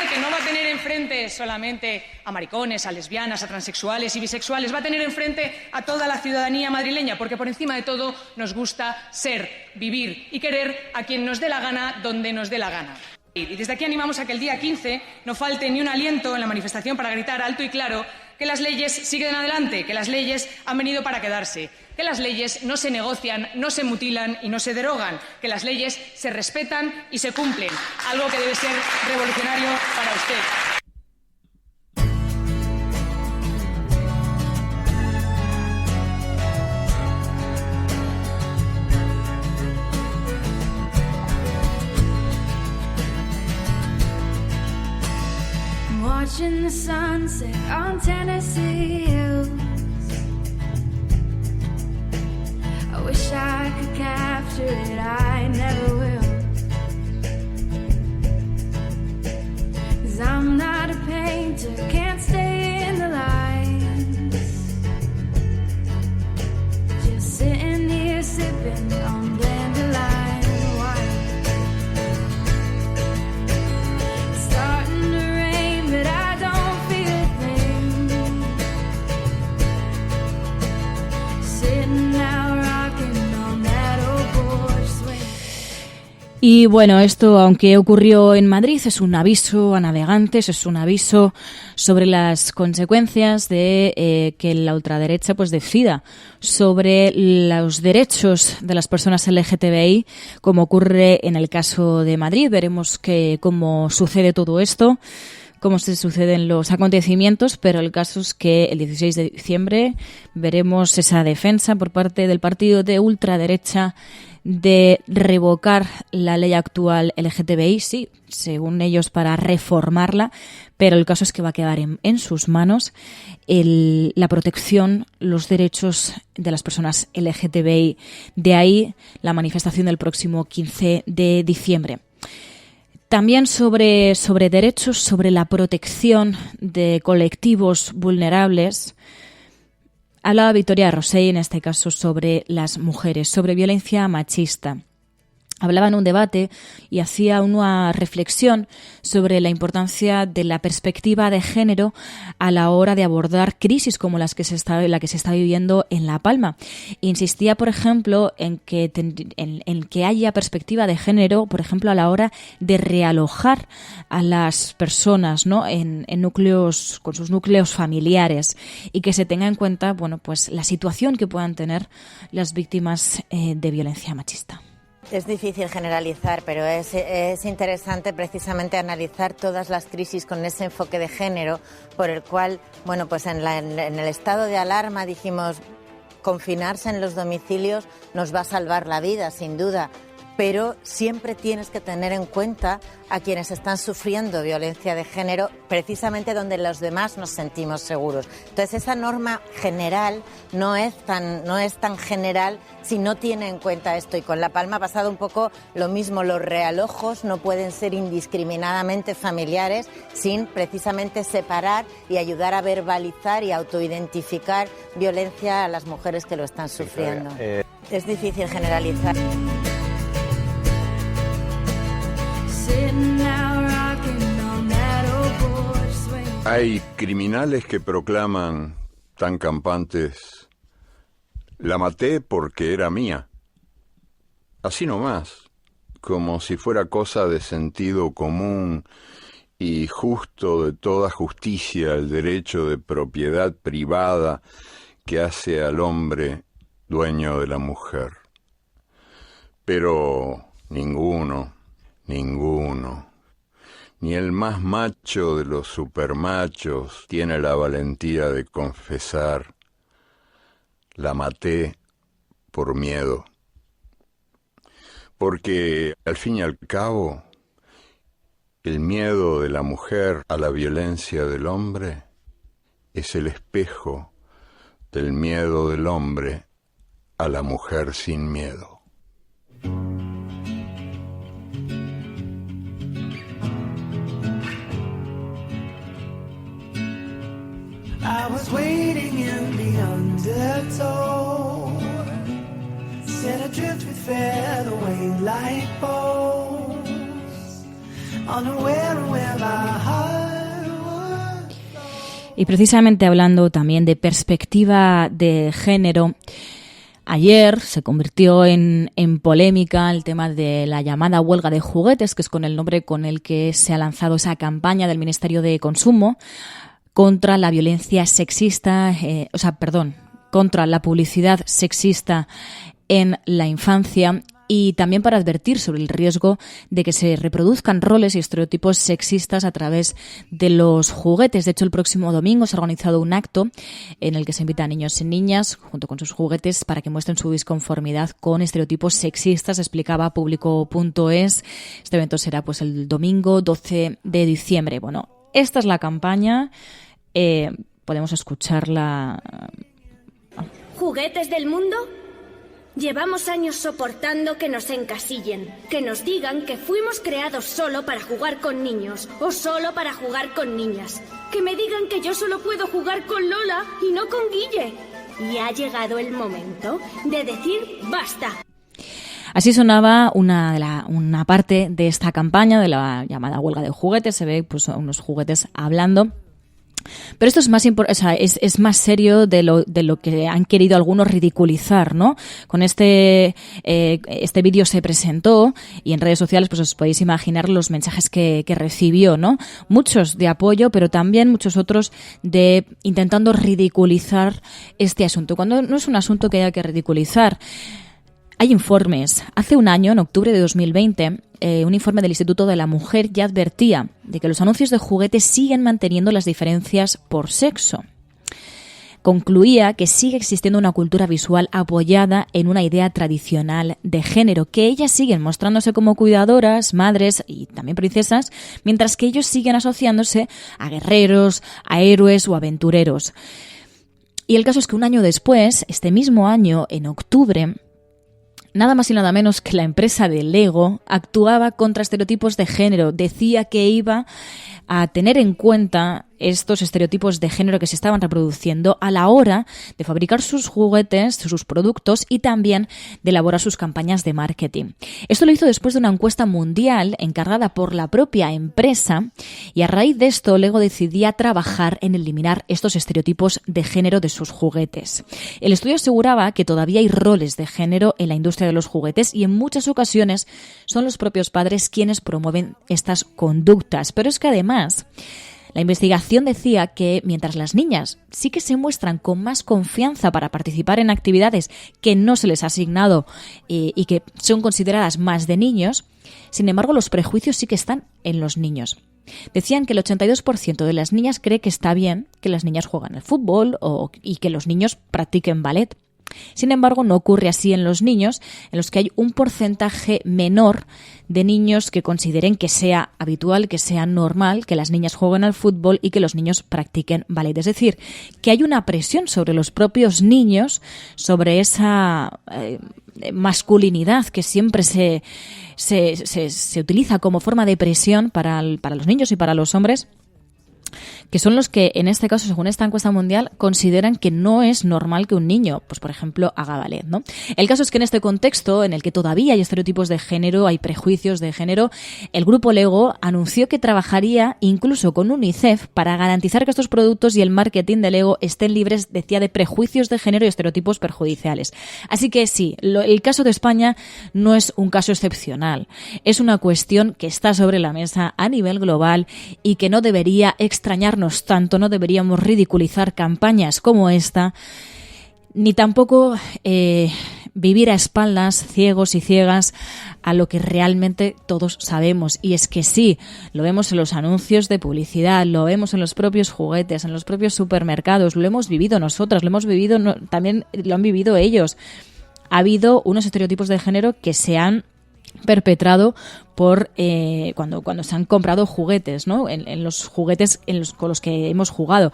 S2: que no va a tener enfrente solamente a maricones, a lesbianas, a transexuales y bisexuales, va a tener enfrente a toda la ciudadanía madrileña, porque por encima de todo nos gusta ser, vivir y querer a quien nos dé la gana, donde nos dé la gana. Y desde aquí animamos a que el día 15 no falte ni un aliento en la manifestación para gritar alto y claro que las leyes siguen adelante, que las leyes han venido para quedarse, que las leyes no se negocian, no se mutilan y no se derogan, que las leyes se respetan y se cumplen, algo que debe ser revolucionario para usted.
S22: Watching the sunset on Tennessee hills. I wish I could capture it, I never will. 'Cause I'm not a painter, can't stay in the lines. Just sitting here sipping on dandelion wine. It's starting to rain, but I don't feel a thing. Sitting now rocking on that old porch swing.
S18: Y bueno, esto, aunque ocurrió en Madrid, es un aviso a navegantes, es un aviso sobre las consecuencias de que la ultraderecha pues decida sobre los derechos de las personas LGTBI, como ocurre en el caso de Madrid. Veremos cómo sucede todo esto, cómo se suceden los acontecimientos, pero el caso es que el 16 de diciembre veremos esa defensa por parte del partido de ultraderecha de revocar la ley actual LGTBI, sí, según ellos para reformarla, pero el caso es que va a quedar en sus manos la protección, los derechos de las personas LGTBI. De ahí la manifestación del próximo 15 de diciembre. También sobre derechos, sobre la protección de colectivos vulnerables, hablaba Victoria Rosell, en este caso, sobre las mujeres, sobre violencia machista. Hablaba en un debate y hacía una reflexión sobre la importancia de la perspectiva de género a la hora de abordar crisis como la que se está viviendo en La Palma. Insistía, por ejemplo, en que haya perspectiva de género, por ejemplo, a la hora de realojar a las personas, ¿no?, en núcleos, con sus núcleos familiares, y que se tenga en cuenta, bueno, pues la situación que puedan tener las víctimas de violencia machista.
S23: Es difícil generalizar, pero es interesante precisamente analizar todas las crisis con ese enfoque de género, por el cual, bueno, pues en el estado de alarma dijimos, confinarse en los domicilios nos va a salvar la vida, sin duda, pero siempre tienes que tener en cuenta a quienes están sufriendo violencia de género, precisamente donde los demás nos sentimos seguros. Entonces, esa norma general no es tan general si no tiene en cuenta esto. Y con La Palma ha pasado un poco lo mismo. Los realojos no pueden ser indiscriminadamente familiares sin precisamente separar y ayudar a verbalizar y autoidentificar violencia a las mujeres que lo están sufriendo. Es difícil generalizar.
S24: Hay criminales que proclaman tan campantes: la maté porque era mía. Así nomás, como si fuera cosa de sentido común y justo de toda justicia el derecho de propiedad privada que hace al hombre dueño de la mujer. Pero ninguno, ni el más macho de los supermachos tiene la valentía de confesar: la maté por miedo. porque al fin y al cabo, el miedo de la mujer a la violencia del hombre es el espejo del miedo del hombre a la mujer sin miedo.
S19: I was waiting in the undertow, set adrift with featherweight like bows, unaware of where my heart was.
S18: Y precisamente hablando también de perspectiva de género, ayer se convirtió en polémica el tema de la llamada huelga de juguetes, que es con el nombre con el que se ha lanzado esa campaña del Ministerio de Consumo contra la violencia sexista, contra la publicidad sexista en la infancia, y también para advertir sobre el riesgo de que se reproduzcan roles y estereotipos sexistas a través de los juguetes. De hecho, el próximo domingo se ha organizado un acto en el que se invita a niños y niñas, junto con sus juguetes, para que muestren su disconformidad con estereotipos sexistas, explicaba Público.es. Este evento será pues el domingo 12 de diciembre. Bueno, esta es la campaña. Podemos escucharla.
S3: ¿Juguetes del mundo? Llevamos años soportando que nos encasillen, que nos digan que fuimos creados solo para jugar con niños o solo para jugar con niñas. Que me digan que yo solo puedo jugar con Lola y no con Guille. Y ha llegado el momento de decir basta.
S18: Así sonaba una parte de esta campaña de la llamada huelga de juguetes. Se ve pues unos juguetes hablando. Pero esto es más es más serio de lo que han querido algunos ridiculizar, ¿no? Con este vídeo se presentó y en redes sociales pues os podéis imaginar los mensajes que recibió, ¿no? Muchos de apoyo, pero también muchos otros de intentando ridiculizar este asunto, cuando no es un asunto que haya que ridiculizar. Hay informes. Hace un año, en octubre de 2020, un informe del Instituto de la Mujer ya advertía de que los anuncios de juguetes siguen manteniendo las diferencias por sexo. Concluía que sigue existiendo una cultura visual apoyada en una idea tradicional de género, que ellas siguen mostrándose como cuidadoras, madres y también princesas, mientras que ellos siguen asociándose a guerreros, a héroes o aventureros. Y el caso es que un año después, este mismo año, en octubre, nada más y nada menos que la empresa de Lego actuaba contra estereotipos de género. Decía que iba a tener en cuenta estos estereotipos de género que se estaban reproduciendo a la hora de fabricar sus juguetes, sus productos y también de elaborar sus campañas de marketing. Esto lo hizo después de una encuesta mundial encargada por la propia empresa y a raíz de esto Lego decidía trabajar en eliminar estos estereotipos de género de sus juguetes. El estudio aseguraba que todavía hay roles de género en la industria de los juguetes y en muchas ocasiones son los propios padres quienes promueven estas conductas. Pero es que además la investigación decía que mientras las niñas sí que se muestran con más confianza para participar en actividades que no se les ha asignado y que son consideradas más de niños, sin embargo los prejuicios sí que están en los niños. Decían que el 82% de las niñas cree que está bien que las niñas jueguen al fútbol y que los niños practiquen ballet. Sin embargo, no ocurre así en los niños, en los que hay un porcentaje menor de niños que consideren que sea habitual, que sea normal que las niñas jueguen al fútbol y que los niños practiquen ballet. Es decir, que hay una presión sobre los propios niños, sobre esa masculinidad que siempre se utiliza como forma de presión para los niños y para los hombres, que son los que, en este caso, según esta encuesta mundial, consideran que no es normal que un niño, pues por ejemplo, haga ballet, ¿no? El caso es que en este contexto, en el que todavía hay estereotipos de género, hay prejuicios de género, el grupo Lego anunció que trabajaría incluso con UNICEF para garantizar que estos productos y el marketing de Lego estén libres, decía, de prejuicios de género y estereotipos perjudiciales. Así que sí, el caso de España no es un caso excepcional, es una cuestión que está sobre la mesa a nivel global y que no debería extrañarnos tanto, no deberíamos ridiculizar campañas como esta, ni tampoco vivir a espaldas, ciegos y ciegas, a lo que realmente todos sabemos. Y es que sí, lo vemos en los anuncios de publicidad, lo vemos en los propios juguetes, en los propios supermercados, lo hemos vivido nosotras, lo hemos vivido, también lo han vivido ellos. Ha habido unos estereotipos de género que se han perpetrado por cuando se han comprado juguetes, ¿no? En los juguetes con los que hemos jugado.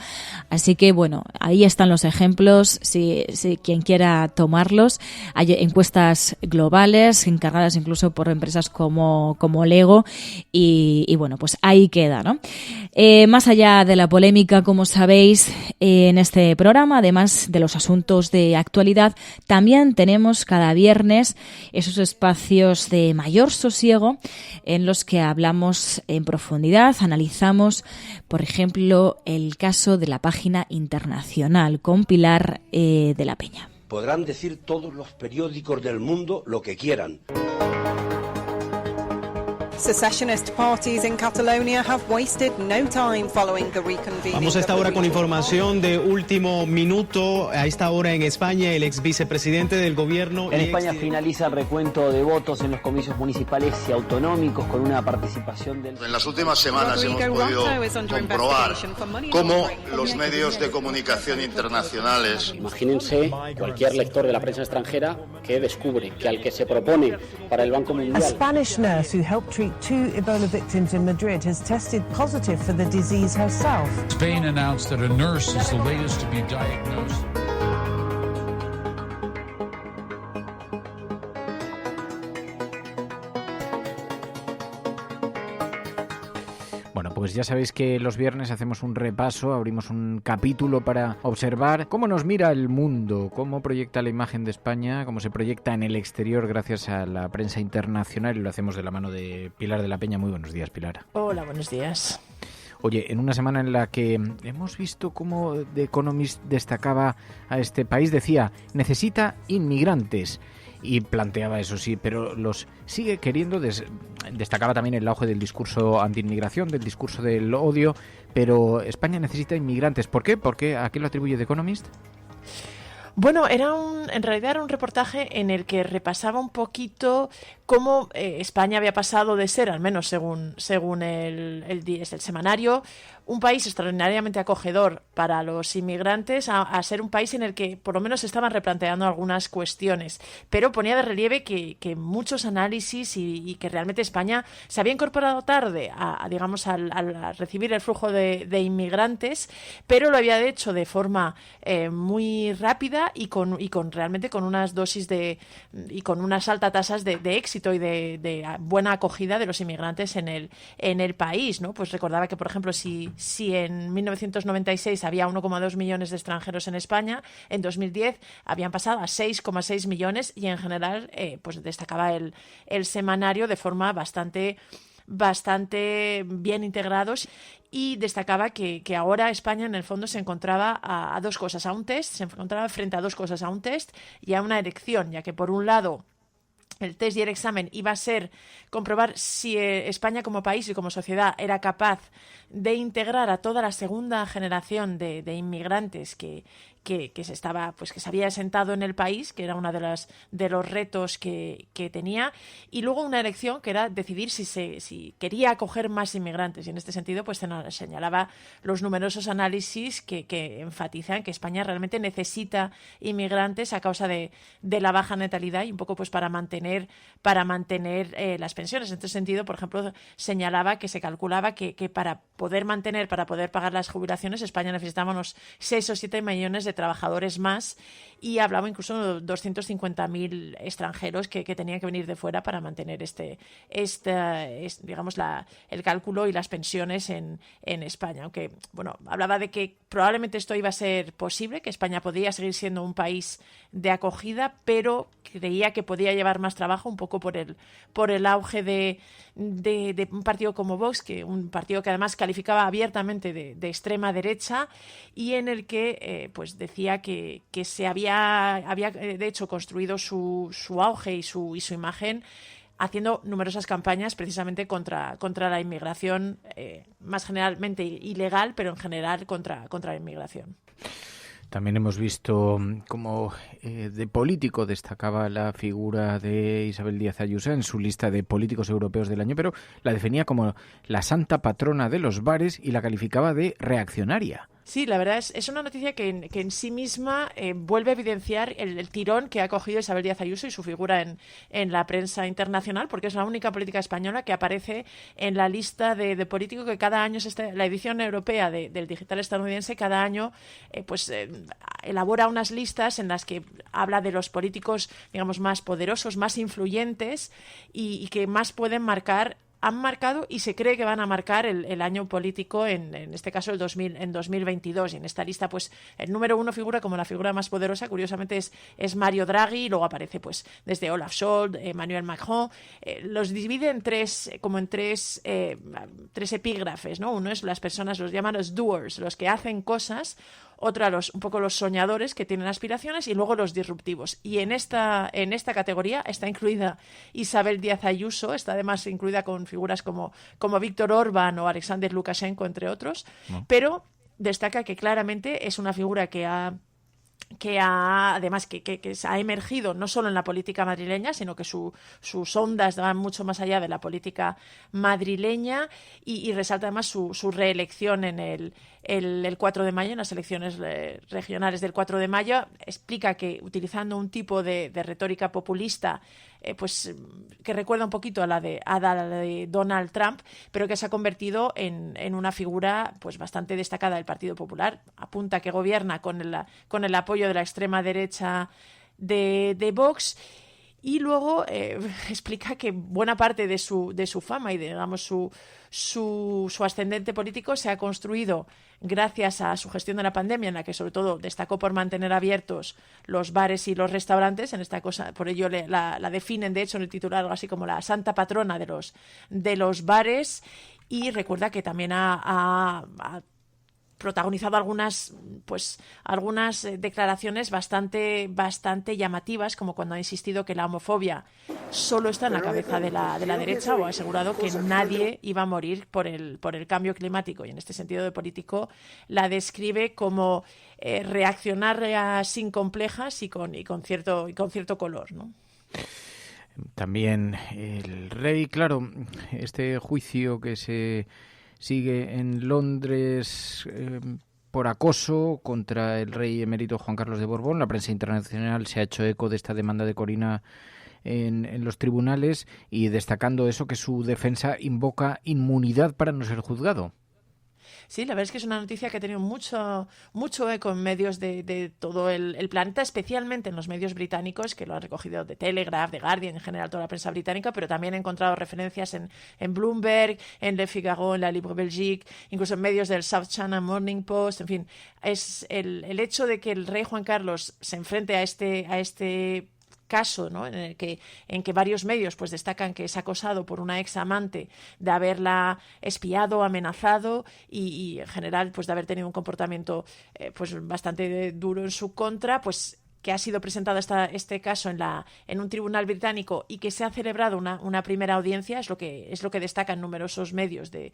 S18: Así que, bueno, ahí están los ejemplos, si quien quiera tomarlos. Hay encuestas globales, encargadas incluso por empresas como Lego, y bueno, pues ahí queda, ¿no? Más allá de la polémica, como sabéis, en este programa, además de los asuntos de actualidad, también tenemos cada viernes esos espacios de mayor sosiego en los que hablamos en profundidad, analizamos, por ejemplo, el caso de la página internacional con Pilar de la Peña.
S4: Podrán decir todos los periódicos del mundo lo que quieran.
S5: Secessionist parties in Catalonia have wasted no time following the reconvening.
S6: Vamos a esta hora con información de último minuto. A esta hora en España, el ex vicepresidente del gobierno.
S7: En España finaliza el recuento de votos en los comicios municipales y autonómicos con una participación del...
S25: En las últimas semanas hemos podido comprobar cómo los medios de comunicación internacionales...
S7: Imagínense cualquier lector de la prensa extranjera que descubre que al que se propone para el Banco Mundial...
S26: A Spanish nurse who helped treat 2 Ebola victims in Madrid has tested positive for the disease herself.
S27: Spain announced that a nurse is the latest to be diagnosed.
S28: Bueno, pues ya sabéis que los viernes hacemos un repaso, abrimos un capítulo para observar cómo nos mira el mundo, cómo proyecta la imagen de España, cómo se proyecta en el exterior gracias a la prensa internacional, y lo hacemos de la mano de Pilar de la Peña. Muy buenos días, Pilar.
S26: Hola, buenos días.
S28: Oye, en una semana en la que hemos visto cómo The Economist destacaba a este país, decía, necesita inmigrantes. Y planteaba eso, sí, pero los sigue queriendo. Destacaba también el auge del discurso anti-inmigración, del discurso del odio, pero España necesita inmigrantes. ¿Por qué? ¿A qué lo atribuye The Economist?
S26: Bueno, en realidad era un reportaje en el que repasaba un poquito cómo España había pasado de ser, al menos según el semanario, un país extraordinariamente acogedor para los inmigrantes a ser un país en el que por lo menos se estaban replanteando algunas cuestiones, pero ponía de relieve que muchos análisis y que realmente España se había incorporado tarde a recibir el flujo de inmigrantes, pero lo había hecho de forma muy rápida y realmente con unas dosis y con unas altas tasas de éxito y de buena acogida de los inmigrantes en el país, ¿no? Pues recordaba que, por ejemplo, si en 1996 había 1,2 millones de extranjeros en España, en 2010 habían pasado a 6,6 millones y en general pues destacaba el semanario de forma bastante bien integrados, y destacaba que ahora España en el fondo se encontraba a dos cosas, se encontraba frente a dos cosas, a un test y a una elección, ya que por un lado el test y el examen iba a ser comprobar si España como país y como sociedad era capaz de integrar a toda la segunda generación de inmigrantes que se había asentado en el país, que era uno de los retos que tenía, y luego una elección que era decidir si quería acoger más inmigrantes, y en este sentido pues señalaba los numerosos análisis que enfatizan que España realmente necesita inmigrantes a causa de la baja natalidad y un poco pues para mantener las pensiones. En este sentido, por ejemplo, señalaba que se calculaba que para poder pagar las jubilaciones, España necesitaba unos 6 o 7 millones de trabajadores más, y hablaba incluso de 250.000 extranjeros que tenían que venir de fuera para mantener el cálculo y las pensiones en España. Aunque, bueno, hablaba de que probablemente esto iba a ser posible, que España podía seguir siendo un país de acogida, pero creía que podía llevar más trabajo, un poco por el auge de un partido como Vox, un partido que además calificaba abiertamente de extrema derecha, y en el que pues decía que se había de hecho construido su auge y su imagen haciendo numerosas campañas precisamente contra la inmigración, más generalmente ilegal, pero en general contra la inmigración.
S28: También hemos visto cómo de político destacaba la figura de Isabel Díaz Ayuso en su lista de políticos europeos del año, pero la definía como la santa patrona de los bares y la calificaba de reaccionaria.
S26: Sí, la verdad es una noticia que en sí misma vuelve a evidenciar el tirón que ha cogido Isabel Díaz Ayuso y su figura en la prensa internacional, porque es la única política española que aparece en la lista de políticos que cada año, la edición europea del digital estadounidense, cada año elabora unas listas en las que habla de los políticos, digamos, más poderosos, más influyentes y que más pueden han marcado y se cree que van a marcar el año político, en este caso en 2022. Y en esta lista, pues, el número 1 figura como la figura más poderosa, curiosamente es Mario Draghi, y luego aparece, pues, desde Olaf Scholz, Emmanuel Macron. Los divide en tres epígrafes, ¿no? Uno es las personas, los llaman los doers, los que hacen cosas. Otro, un poco los soñadores que tienen aspiraciones, y luego los disruptivos. Y en esta categoría está incluida Isabel Díaz Ayuso, está además incluida con figuras como Víctor Orbán o Alexander Lukashenko, entre otros, pero destaca que claramente es una figura que ha emergido no solo en la política madrileña, sino que sus ondas van mucho más allá de la política madrileña, y resalta además su reelección en el 4 de mayo, en las elecciones regionales del 4 de mayo. Explica que utilizando un tipo de retórica populista, pues que recuerda un poquito a la de Donald Trump, pero que se ha convertido en una figura, pues, bastante destacada del Partido Popular. Apunta que gobierna con el apoyo de la extrema derecha de Vox. Y luego explica que buena parte de su fama y digamos su ascendente político se ha construido gracias a su gestión de la pandemia, en la que sobre todo destacó por mantener abiertos los bares y los restaurantes. En esta cosa, por ello la definen, de hecho, en el titular algo así como la santa patrona de los bares. Y recuerda que también ha protagonizado algunas declaraciones bastante llamativas, como cuando ha insistido que la homofobia solo está en la cabeza de la derecha, o ha asegurado que nadie iba a morir por el cambio climático, y en este sentido de político la describe como reaccionaria sin complejas y con cierto color, ¿no?
S28: También el rey, claro, este juicio que se sigue en Londres por acoso contra el rey emérito Juan Carlos de Borbón. La prensa internacional se ha hecho eco de esta demanda de Corina en los tribunales, y destacando eso, que su defensa invoca inmunidad para no ser juzgado.
S26: Sí, la verdad es que es una noticia que ha tenido mucho eco en medios de todo el planeta, especialmente en los medios británicos, que lo han recogido de Telegraph, de Guardian, en general toda la prensa británica, pero también he encontrado referencias en Bloomberg, en Le Figaro, en la Libre Belgique, incluso en medios del South China Morning Post. En fin, es el hecho de que el rey Juan Carlos se enfrente a este caso, ¿no?, en que varios medios, pues, destacan que es acosado por una ex amante, de haberla espiado, amenazado y en general, pues, de haber tenido un comportamiento pues bastante duro en su contra, pues, que ha sido presentado este caso en un tribunal británico y que se ha celebrado una primera audiencia, es lo que destacan numerosos medios de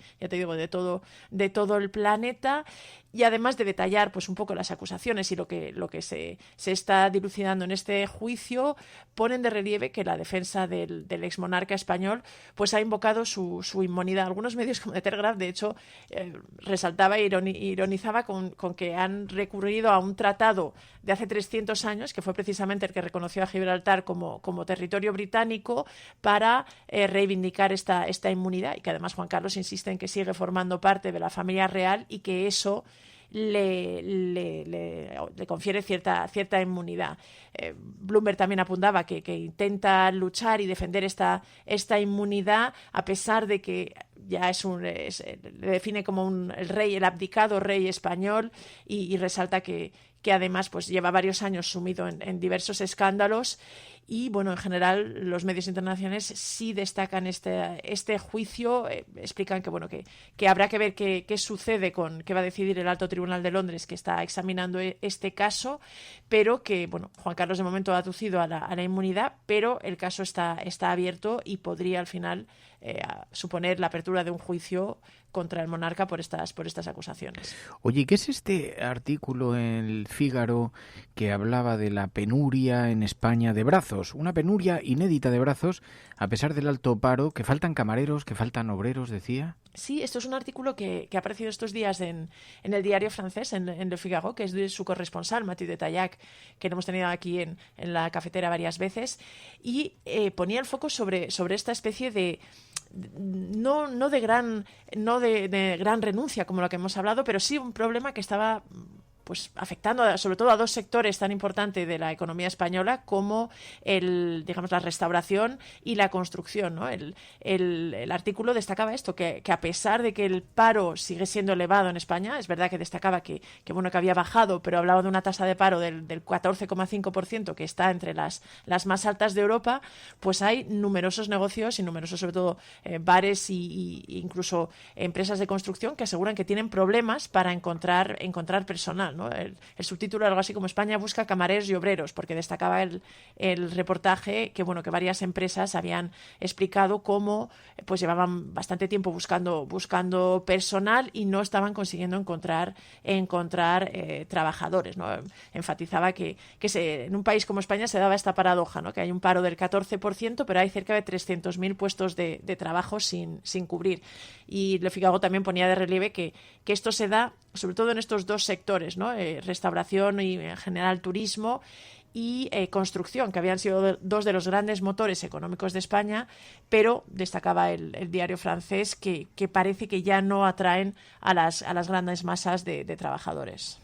S26: todo el planeta. Y además de detallar, pues, un poco las acusaciones y lo que se está dilucidando en este juicio, ponen de relieve que la defensa del exmonarca español, pues, ha invocado su inmunidad. Algunos medios, como The Telegraph, de hecho, resaltaba e ironizaba con que han recurrido a un tratado de hace 300 años, que fue precisamente el que reconoció a Gibraltar como territorio británico, para reivindicar esta inmunidad, y que además Juan Carlos insiste en que sigue formando parte de la familia real y que eso le confiere cierta inmunidad. Bloomberg también apuntaba que intenta luchar y defender esta inmunidad, a pesar de que ya le define como el abdicado rey español, y resalta que además, pues, lleva varios años sumido en diversos escándalos. Y bueno, en general los medios internacionales sí destacan este juicio, explican que habrá que ver qué sucede qué va a decidir el Alto Tribunal de Londres, que está examinando este caso, pero que, bueno, Juan Carlos de momento ha aducido a la inmunidad, pero el caso está abierto y podría al final suponer la apertura de un juicio contra el monarca por estas acusaciones.
S28: Oye, ¿qué es este artículo en el Fígaro que hablaba de la penuria en España de brazos? Una penuria inédita de brazos, a pesar del alto paro, que faltan camareros, que faltan obreros, decía.
S26: Sí, esto es un artículo que ha aparecido estos días en el diario francés, en Le Figaro, que es de su corresponsal, Mathieu de Taillac, que lo hemos tenido aquí en la cafetera varias veces, y ponía el foco sobre esta especie de no de gran renuncia como lo que hemos hablado, pero sí un problema que estaba pues afectando sobre todo a dos sectores tan importantes de la economía española como la restauración y la construcción, ¿no? El artículo destacaba esto, que a pesar de que el paro sigue siendo elevado en España, es verdad que destacaba que había bajado, pero hablaba de una tasa de paro del 14,5%, que está entre las más altas de Europa, pues hay numerosos negocios y numerosos, sobre todo, bares y incluso empresas de construcción que aseguran que tienen problemas para encontrar personal, ¿no? El subtítulo algo así como España busca camareros y obreros, porque destacaba el reportaje que varias empresas habían explicado cómo pues llevaban bastante tiempo buscando personal y no estaban consiguiendo encontrar trabajadores, ¿no? Enfatizaba que en un país como España se daba esta paradoja, ¿no? Que hay un paro del 14%, pero hay cerca de 300.000 puestos de trabajo sin cubrir. Y Le Figaro también ponía de relieve que esto se da sobre todo en estos dos sectores, ¿no? Restauración y en general turismo y construcción, que habían sido dos de los grandes motores económicos de España, pero destacaba el diario francés que parece que ya no atraen a las grandes masas de trabajadores.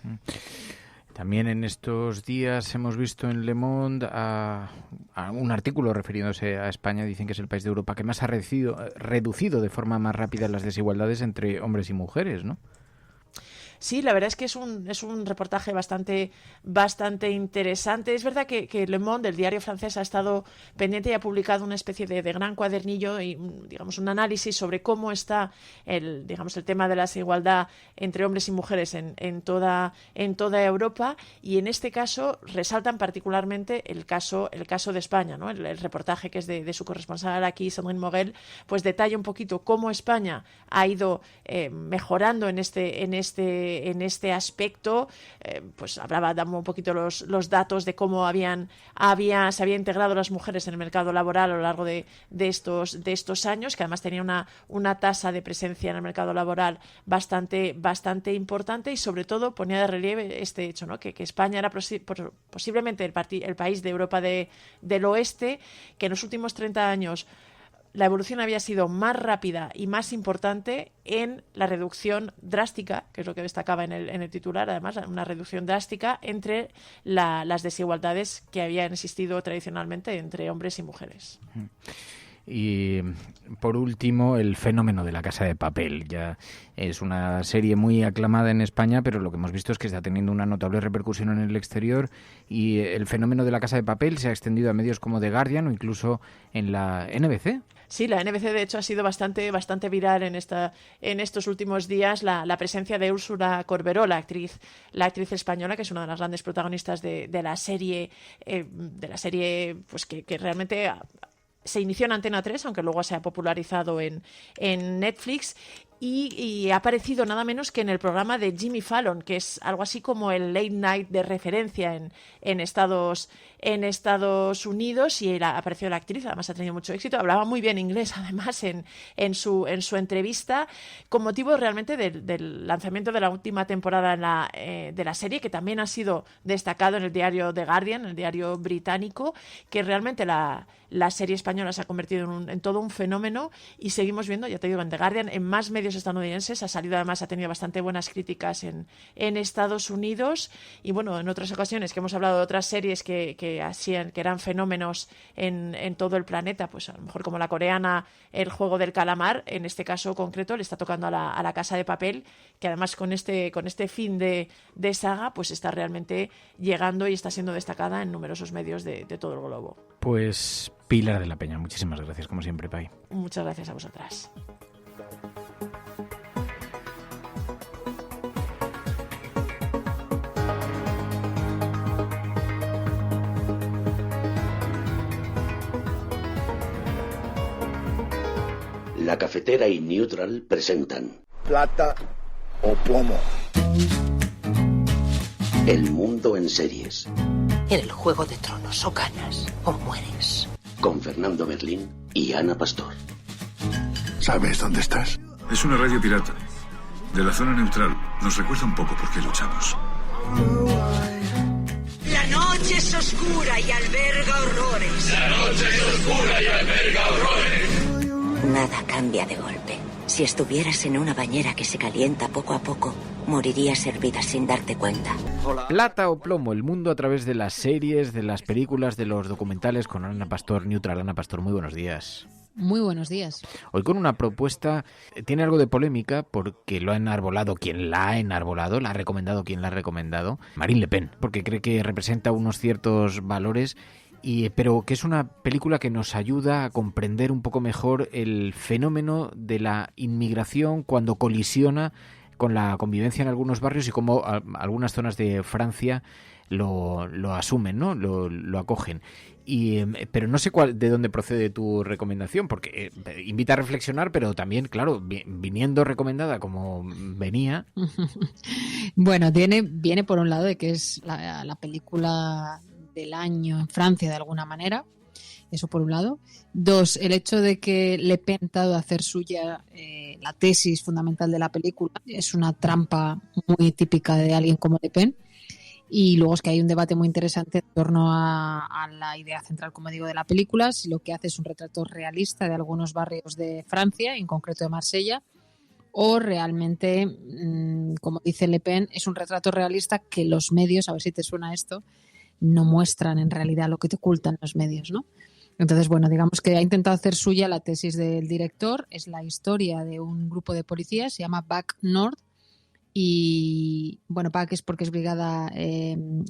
S28: También en estos días hemos visto en Le Monde a un artículo refiriéndose a España. Dicen que es el país de Europa que más ha reducido de forma más rápida las desigualdades entre hombres y mujeres, ¿no?
S26: Sí, la verdad es que es un reportaje bastante interesante. Es verdad que Le Monde, el diario francés, ha estado pendiente y ha publicado una especie de gran cuadernillo y un análisis sobre cómo está el tema de la desigualdad entre hombres y mujeres en toda Europa, y en este caso resaltan particularmente el caso de España, ¿no? El reportaje, que es de su corresponsal aquí, Sandrine Morel, pues detalla un poquito cómo España ha ido mejorando en este aspecto. Pues damos un poquito los datos de cómo se había integrado las mujeres en el mercado laboral a lo largo de estos años, que además tenía una tasa de presencia en el mercado laboral bastante importante, y sobre todo ponía de relieve este hecho, ¿no? Que España era posiblemente el país de Europa del Oeste que en los últimos 30 años la evolución había sido más rápida y más importante en la reducción drástica, que es lo que destacaba en el titular, además, una reducción drástica entre las desigualdades que habían existido tradicionalmente entre hombres y mujeres.
S28: Y por último, el fenómeno de La Casa de Papel. Ya es una serie muy aclamada en España, pero lo que hemos visto es que está teniendo una notable repercusión en el exterior, y el fenómeno de La Casa de Papel se ha extendido a medios como The Guardian o incluso en la NBC.
S26: Sí, la NBC de hecho ha sido bastante viral en estos últimos días la presencia de Úrsula Corberó, la actriz española, que es una de las grandes protagonistas de la serie, pues que realmente se inició en Antena 3, aunque luego se ha popularizado en Netflix. Y ha aparecido nada menos que en el programa de Jimmy Fallon, que es algo así como el late night de referencia en Estados Unidos, y ha aparecido la actriz, además ha tenido mucho éxito, hablaba muy bien inglés además en su entrevista, con motivo realmente del lanzamiento de la última temporada de la serie, que también ha sido destacado en el diario The Guardian, el diario británico, que realmente la serie española se ha convertido en todo un fenómeno, y seguimos viendo, ya te digo, en The Guardian, en más medios estadounidenses, ha tenido bastante buenas críticas en Estados Unidos, y bueno, en otras ocasiones que hemos hablado de otras series que eran fenómenos en todo el planeta, pues a lo mejor como la coreana El Juego del Calamar, en este caso concreto le está tocando a la Casa de Papel, que además con este fin de saga, pues está realmente llegando y está siendo destacada en numerosos medios de todo el globo.
S28: Pues Pilar de la Peña, muchísimas gracias como siempre, Pai.
S26: Muchas gracias a vosotras.
S4: La Cafetera y Neutral presentan plata o plomo. El mundo en series.
S8: En el Juego de Tronos, o ganas o mueres.
S4: Con Fernando Berlín y Ana Pastor.
S9: ¿Sabes dónde estás? Es una radio pirata. De la zona neutral. Nos recuerda un poco por qué luchamos.
S10: La noche es oscura y alberga horrores.
S11: La noche es oscura y alberga horrores.
S8: Nada cambia de golpe. Si estuvieras en una bañera que se calienta poco a poco, morirías hervida sin darte cuenta.
S28: Plata o plomo, el mundo a través de las series, de las películas, de los documentales con Ana Pastor, Neutral. Ana Pastor, muy buenos días.
S12: Muy buenos días.
S28: Hoy con una propuesta, tiene algo de polémica porque lo ha enarbolado quien la ha enarbolado, la ha recomendado quien la ha recomendado, Marine Le Pen, porque cree que representa unos ciertos valores, pero que es una película que nos ayuda a comprender un poco mejor el fenómeno de la inmigración cuando colisiona con la convivencia en algunos barrios y cómo algunas zonas de Francia lo asumen, ¿no? Lo acogen. Pero no sé de dónde procede tu recomendación, porque invita a reflexionar, pero también, claro, viniendo recomendada como venía.
S12: Bueno, viene por un lado de que es la película del año en Francia de alguna manera, eso por un lado. Dos, el hecho de que Le Pen ha intentado hacer suya la tesis fundamental de la película es una trampa muy típica de alguien como Le Pen. Y luego es que hay un debate muy interesante en torno a la idea central, como digo, de la película, si lo que hace es un retrato realista de algunos barrios de Francia, en concreto de Marsella, o realmente, como dice Le Pen, es un retrato realista que los medios, a ver si te suena esto, no muestran en realidad lo que te ocultan los medios, ¿no? Entonces, bueno, digamos que ha intentado hacer suya la tesis del director, es la historia de un grupo de policías, se llama BAC Nord, y bueno, BAC es porque es brigada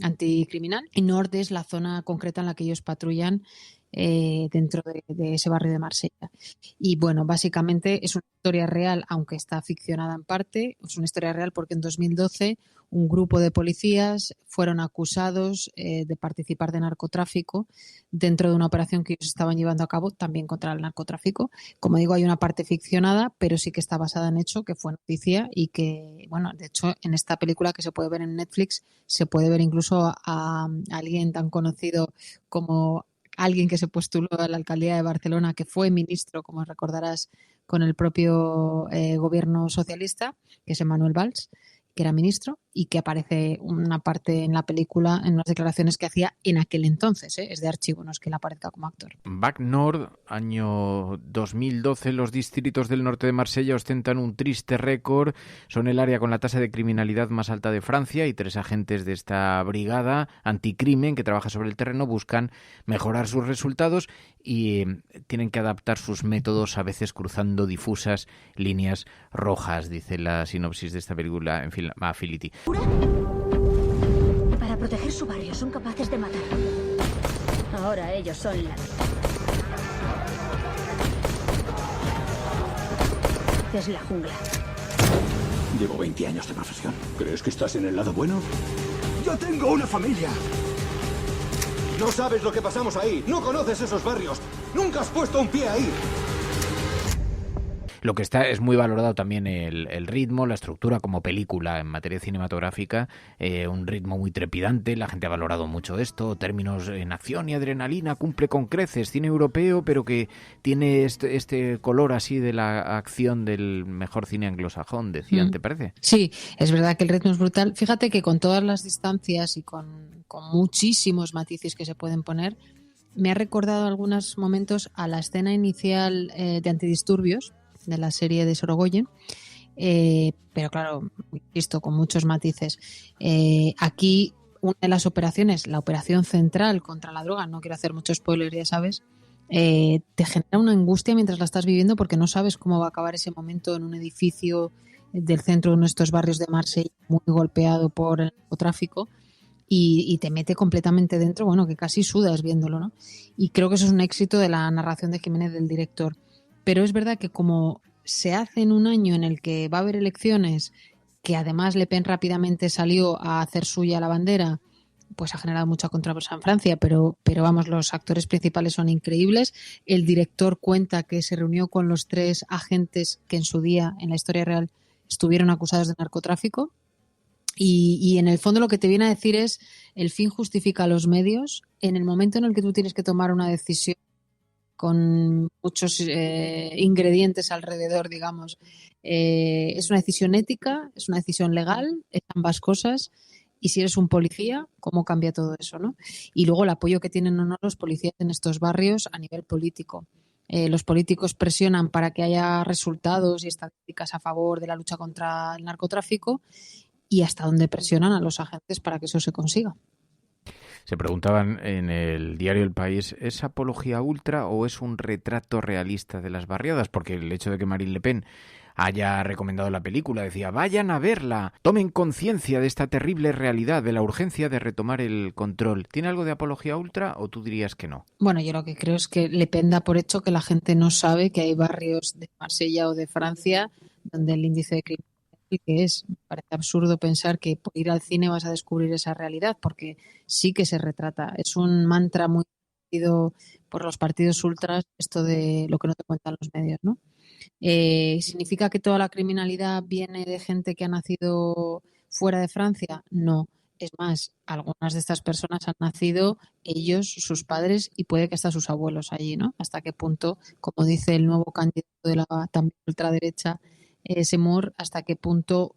S12: anticriminal y Nord es la zona concreta en la que ellos patrullan dentro de ese barrio de Marsella. Y bueno, básicamente es una historia real, aunque está ficcionada en parte. Es una historia real porque en 2012 un grupo de policías fueron acusados de participar de narcotráfico dentro de una operación que ellos estaban llevando a cabo también contra el narcotráfico. Como digo, hay una parte ficcionada, pero sí que está basada en hecho, que fue noticia y que, bueno, de hecho, en esta película que se puede ver en Netflix, se puede ver incluso a alguien tan conocido como alguien que se postuló a la alcaldía de Barcelona, que fue ministro, como recordarás, con el propio gobierno socialista, que es Manuel Valls, que era ministro, y que aparece una parte en la película en unas declaraciones que hacía en aquel entonces, es de archivo, no es que él aparezca como actor.
S28: BAC Nord, año 2012, los distritos del norte de Marsella ostentan un triste récord, son el área con la tasa de criminalidad más alta de Francia y 3 agentes de esta brigada anticrimen que trabaja sobre el terreno buscan mejorar sus resultados y tienen que adaptar sus métodos, a veces cruzando difusas líneas rojas, dice la sinopsis de esta película, en fin, Affinity.
S14: Para proteger su barrio son capaces de matar. Ahora ellos son la... Es la jungla.
S4: Llevo 20 años de profesión. ¿Crees que estás en el lado bueno? ¡Yo tengo una familia! No sabes lo que pasamos ahí. No conoces esos barrios. Nunca has puesto un pie ahí.
S28: Lo que está es muy valorado también el ritmo, la estructura como película en materia cinematográfica, un ritmo muy trepidante, la gente ha valorado mucho esto, términos en acción y adrenalina, cumple con creces, cine europeo, pero que tiene este color así de la acción del mejor cine anglosajón, decían, ¿te parece?
S12: Sí, es verdad que el ritmo es brutal. Fíjate que con todas las distancias y con muchísimos matices que se pueden poner, me ha recordado algunos momentos a la escena inicial de Antidisturbios, de la serie de Sorogoyen, pero claro, visto con muchos matices. Aquí una de las operaciones, la operación central contra la droga, no quiero hacer mucho spoiler, ya sabes, te genera una angustia mientras la estás viviendo porque no sabes cómo va a acabar ese momento en un edificio del centro de uno de estos barrios de Marsella muy golpeado por el narcotráfico y te mete completamente dentro, bueno, que casi sudas viéndolo, ¿no? Y creo que eso es un éxito de la narración de Jiménez, del director. Pero es verdad que como se hace en un año en el que va a haber elecciones, que además Le Pen rápidamente salió a hacer suya la bandera, pues ha generado mucha controversia en Francia, pero vamos, los actores principales son increíbles. El director cuenta que se reunió con los 3 agentes que en su día, en la historia real, estuvieron acusados de narcotráfico. Y en el fondo lo que te viene a decir es el fin justifica los medios. En el momento en el que tú tienes que tomar una decisión con muchos ingredientes alrededor, digamos, es una decisión ética, es una decisión legal, es ambas cosas. Y si eres un policía, ¿cómo cambia todo eso, no? Y luego el apoyo que tienen o no los policías en estos barrios a nivel político. Los políticos presionan para que haya resultados y estadísticas a favor de la lucha contra el narcotráfico, y hasta dónde presionan a los agentes para que eso se consiga.
S28: Se preguntaban en el diario El País, ¿es apología ultra o es un retrato realista de las barriadas? Porque el hecho de que Marine Le Pen haya recomendado la película, decía, vayan a verla, tomen conciencia de esta terrible realidad, de la urgencia de retomar el control. ¿Tiene algo de apología ultra o tú dirías que no?
S12: Bueno, yo lo que creo es que Le Pen da por hecho que la gente no sabe que hay barrios de Marsella o de Francia donde el índice de crimen que es. Me parece absurdo pensar que por ir al cine vas a descubrir esa realidad, porque sí que se retrata. Es un mantra muy conocido por los partidos ultras, esto de lo que no te cuentan los medios, ¿no? ¿Significa que toda la criminalidad viene de gente que ha nacido fuera de Francia? No. Es más, algunas de estas personas han nacido ellos, sus padres y puede que hasta sus abuelos allí, ¿no? Hasta qué punto, como dice el nuevo candidato de la también ultraderecha, Zemmour, hasta qué punto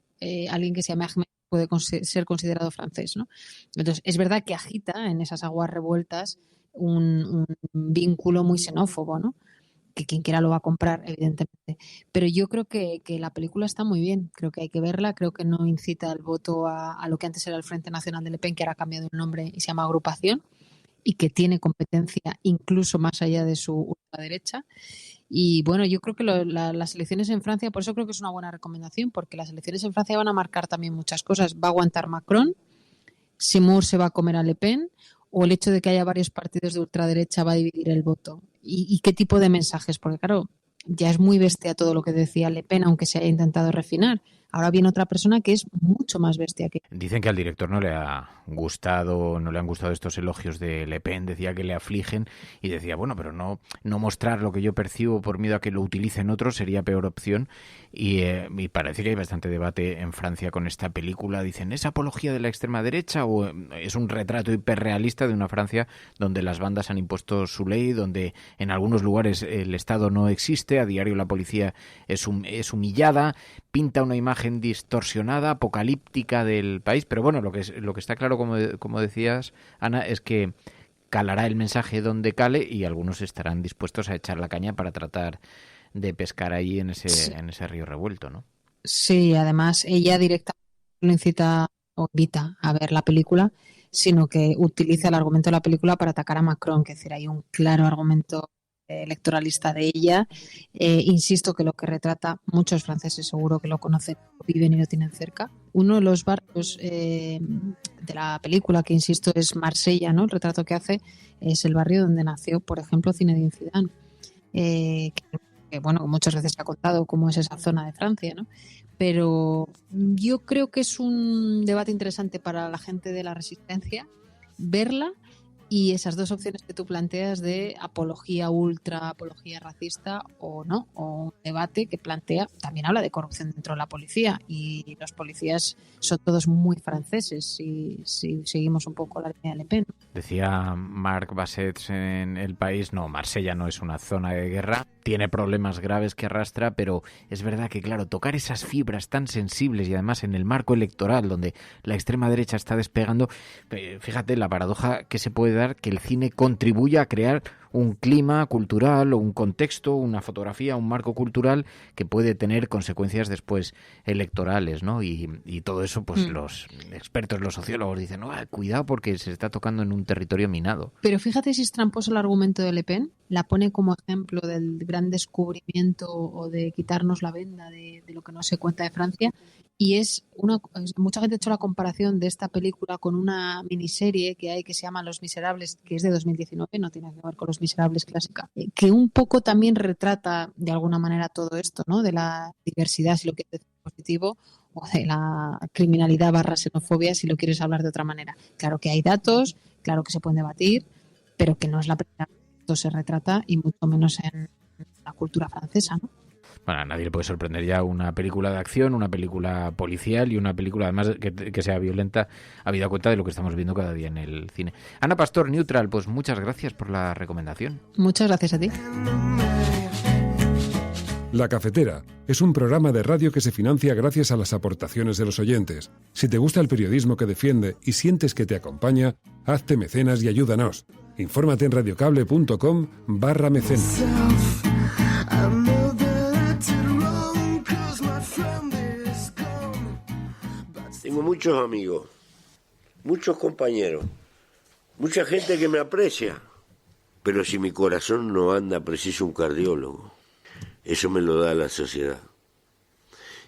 S12: alguien que se llame Ahmed puede ser considerado francés, ¿no? Entonces, es verdad que agita en esas aguas revueltas un vínculo muy xenófobo, ¿no? Que quien quiera lo va a comprar, evidentemente. Pero yo creo que la película está muy bien, creo que hay que verla, creo que no incita el voto a lo que antes era el Frente Nacional de Le Pen, que ahora ha cambiado el nombre y se llama Agrupación, y que tiene competencia incluso más allá de su ultraderecha. Y bueno, yo creo que las elecciones en Francia, por eso creo que es una buena recomendación, porque las elecciones en Francia van a marcar también muchas cosas. Va a aguantar Macron, Zemmour se va a comer a Le Pen, o el hecho de que haya varios partidos de ultraderecha va a dividir el voto. ¿Y qué tipo de mensajes? Porque claro, ya es muy bestia todo lo que decía Le Pen, aunque se haya intentado refinar. Ahora viene otra persona que es mucho más bestia que...
S28: Dicen que al director no le han gustado estos elogios de Le Pen, decía que le afligen y decía, bueno, pero no mostrar lo que yo percibo por miedo a que lo utilicen otros sería peor opción. Y parece que hay bastante debate en Francia con esta película. Dicen, ¿es apología de la extrema derecha o es un retrato hiperrealista de una Francia donde las bandas han impuesto su ley, donde en algunos lugares el Estado no existe, a diario la policía es humillada, pinta una imagen distorsionada, apocalíptica del país? Pero bueno, lo que está claro, como decías, Ana, es que calará el mensaje donde cale y algunos estarán dispuestos a echar la caña para tratar de pescar ahí en ese río revuelto, ¿no?
S12: Sí, además ella directamente no incita o invita a ver la película, sino que utiliza el argumento de la película para atacar a Macron, que es decir, hay un claro argumento electoralista de ella. Insisto que lo que retrata, muchos franceses seguro que lo conocen, lo viven y lo tienen cerca. Uno de los barrios de la película, que insisto es Marsella, ¿no? El retrato que hace es el barrio donde nació, por ejemplo, Zinedine Zidane, que bueno, muchas veces se ha contado cómo es esa zona de Francia, ¿no? Pero yo creo que es un debate interesante para la gente de la resistencia verla. Y esas dos opciones que tú planteas de apología ultra, apología racista o no, o un debate que plantea, también habla de corrupción dentro de la policía, y los policías son todos muy franceses si seguimos un poco la línea de Le Pen.
S28: Decía Marc Bassets en El País, no, Marsella no es una zona de guerra, tiene problemas graves que arrastra, pero es verdad que, claro, tocar esas fibras tan sensibles y además en el marco electoral donde la extrema derecha está despegando, fíjate la paradoja que se puede dar, que el cine contribuya a crear un clima cultural o un contexto, una fotografía, un marco cultural que puede tener consecuencias después electorales, ¿no? Y todo eso, pues los expertos, los sociólogos dicen, no, cuidado porque se está tocando en un territorio minado.
S12: Pero fíjate si es tramposo el argumento de Le Pen, la pone como ejemplo del gran descubrimiento o de quitarnos la venda de lo que no se cuenta de Francia, y mucha gente ha hecho la comparación de esta película con una miniserie que hay que se llama Los Miserables, que es de 2019, no tiene que ver con Los Miserables clásica, que un poco también retrata de alguna manera todo esto, ¿no? De la diversidad, si lo quieres decir positivo, o de la criminalidad / xenofobia, si lo quieres hablar de otra manera. Claro que hay datos, claro que se pueden debatir, pero que no es la primera vez que esto se retrata, y mucho menos en la cultura francesa, ¿no?
S28: Bueno, a nadie le puede sorprender ya una película de acción, una película policial y una película además que sea violenta, habida cuenta de lo que estamos viendo cada día en el cine. Ana Pastor, Neutral, pues muchas gracias por la recomendación.
S12: Muchas gracias a ti.
S1: La Cafetera es un programa de radio que se financia gracias a las aportaciones de los oyentes. Si te gusta el periodismo que defiende y sientes que te acompaña, hazte mecenas y ayúdanos. Infórmate en radiocable.com/mecenas.
S2: Tengo muchos amigos, muchos compañeros, mucha gente que me aprecia. Pero si mi corazón no anda, preciso un cardiólogo. Eso me lo da la sociedad.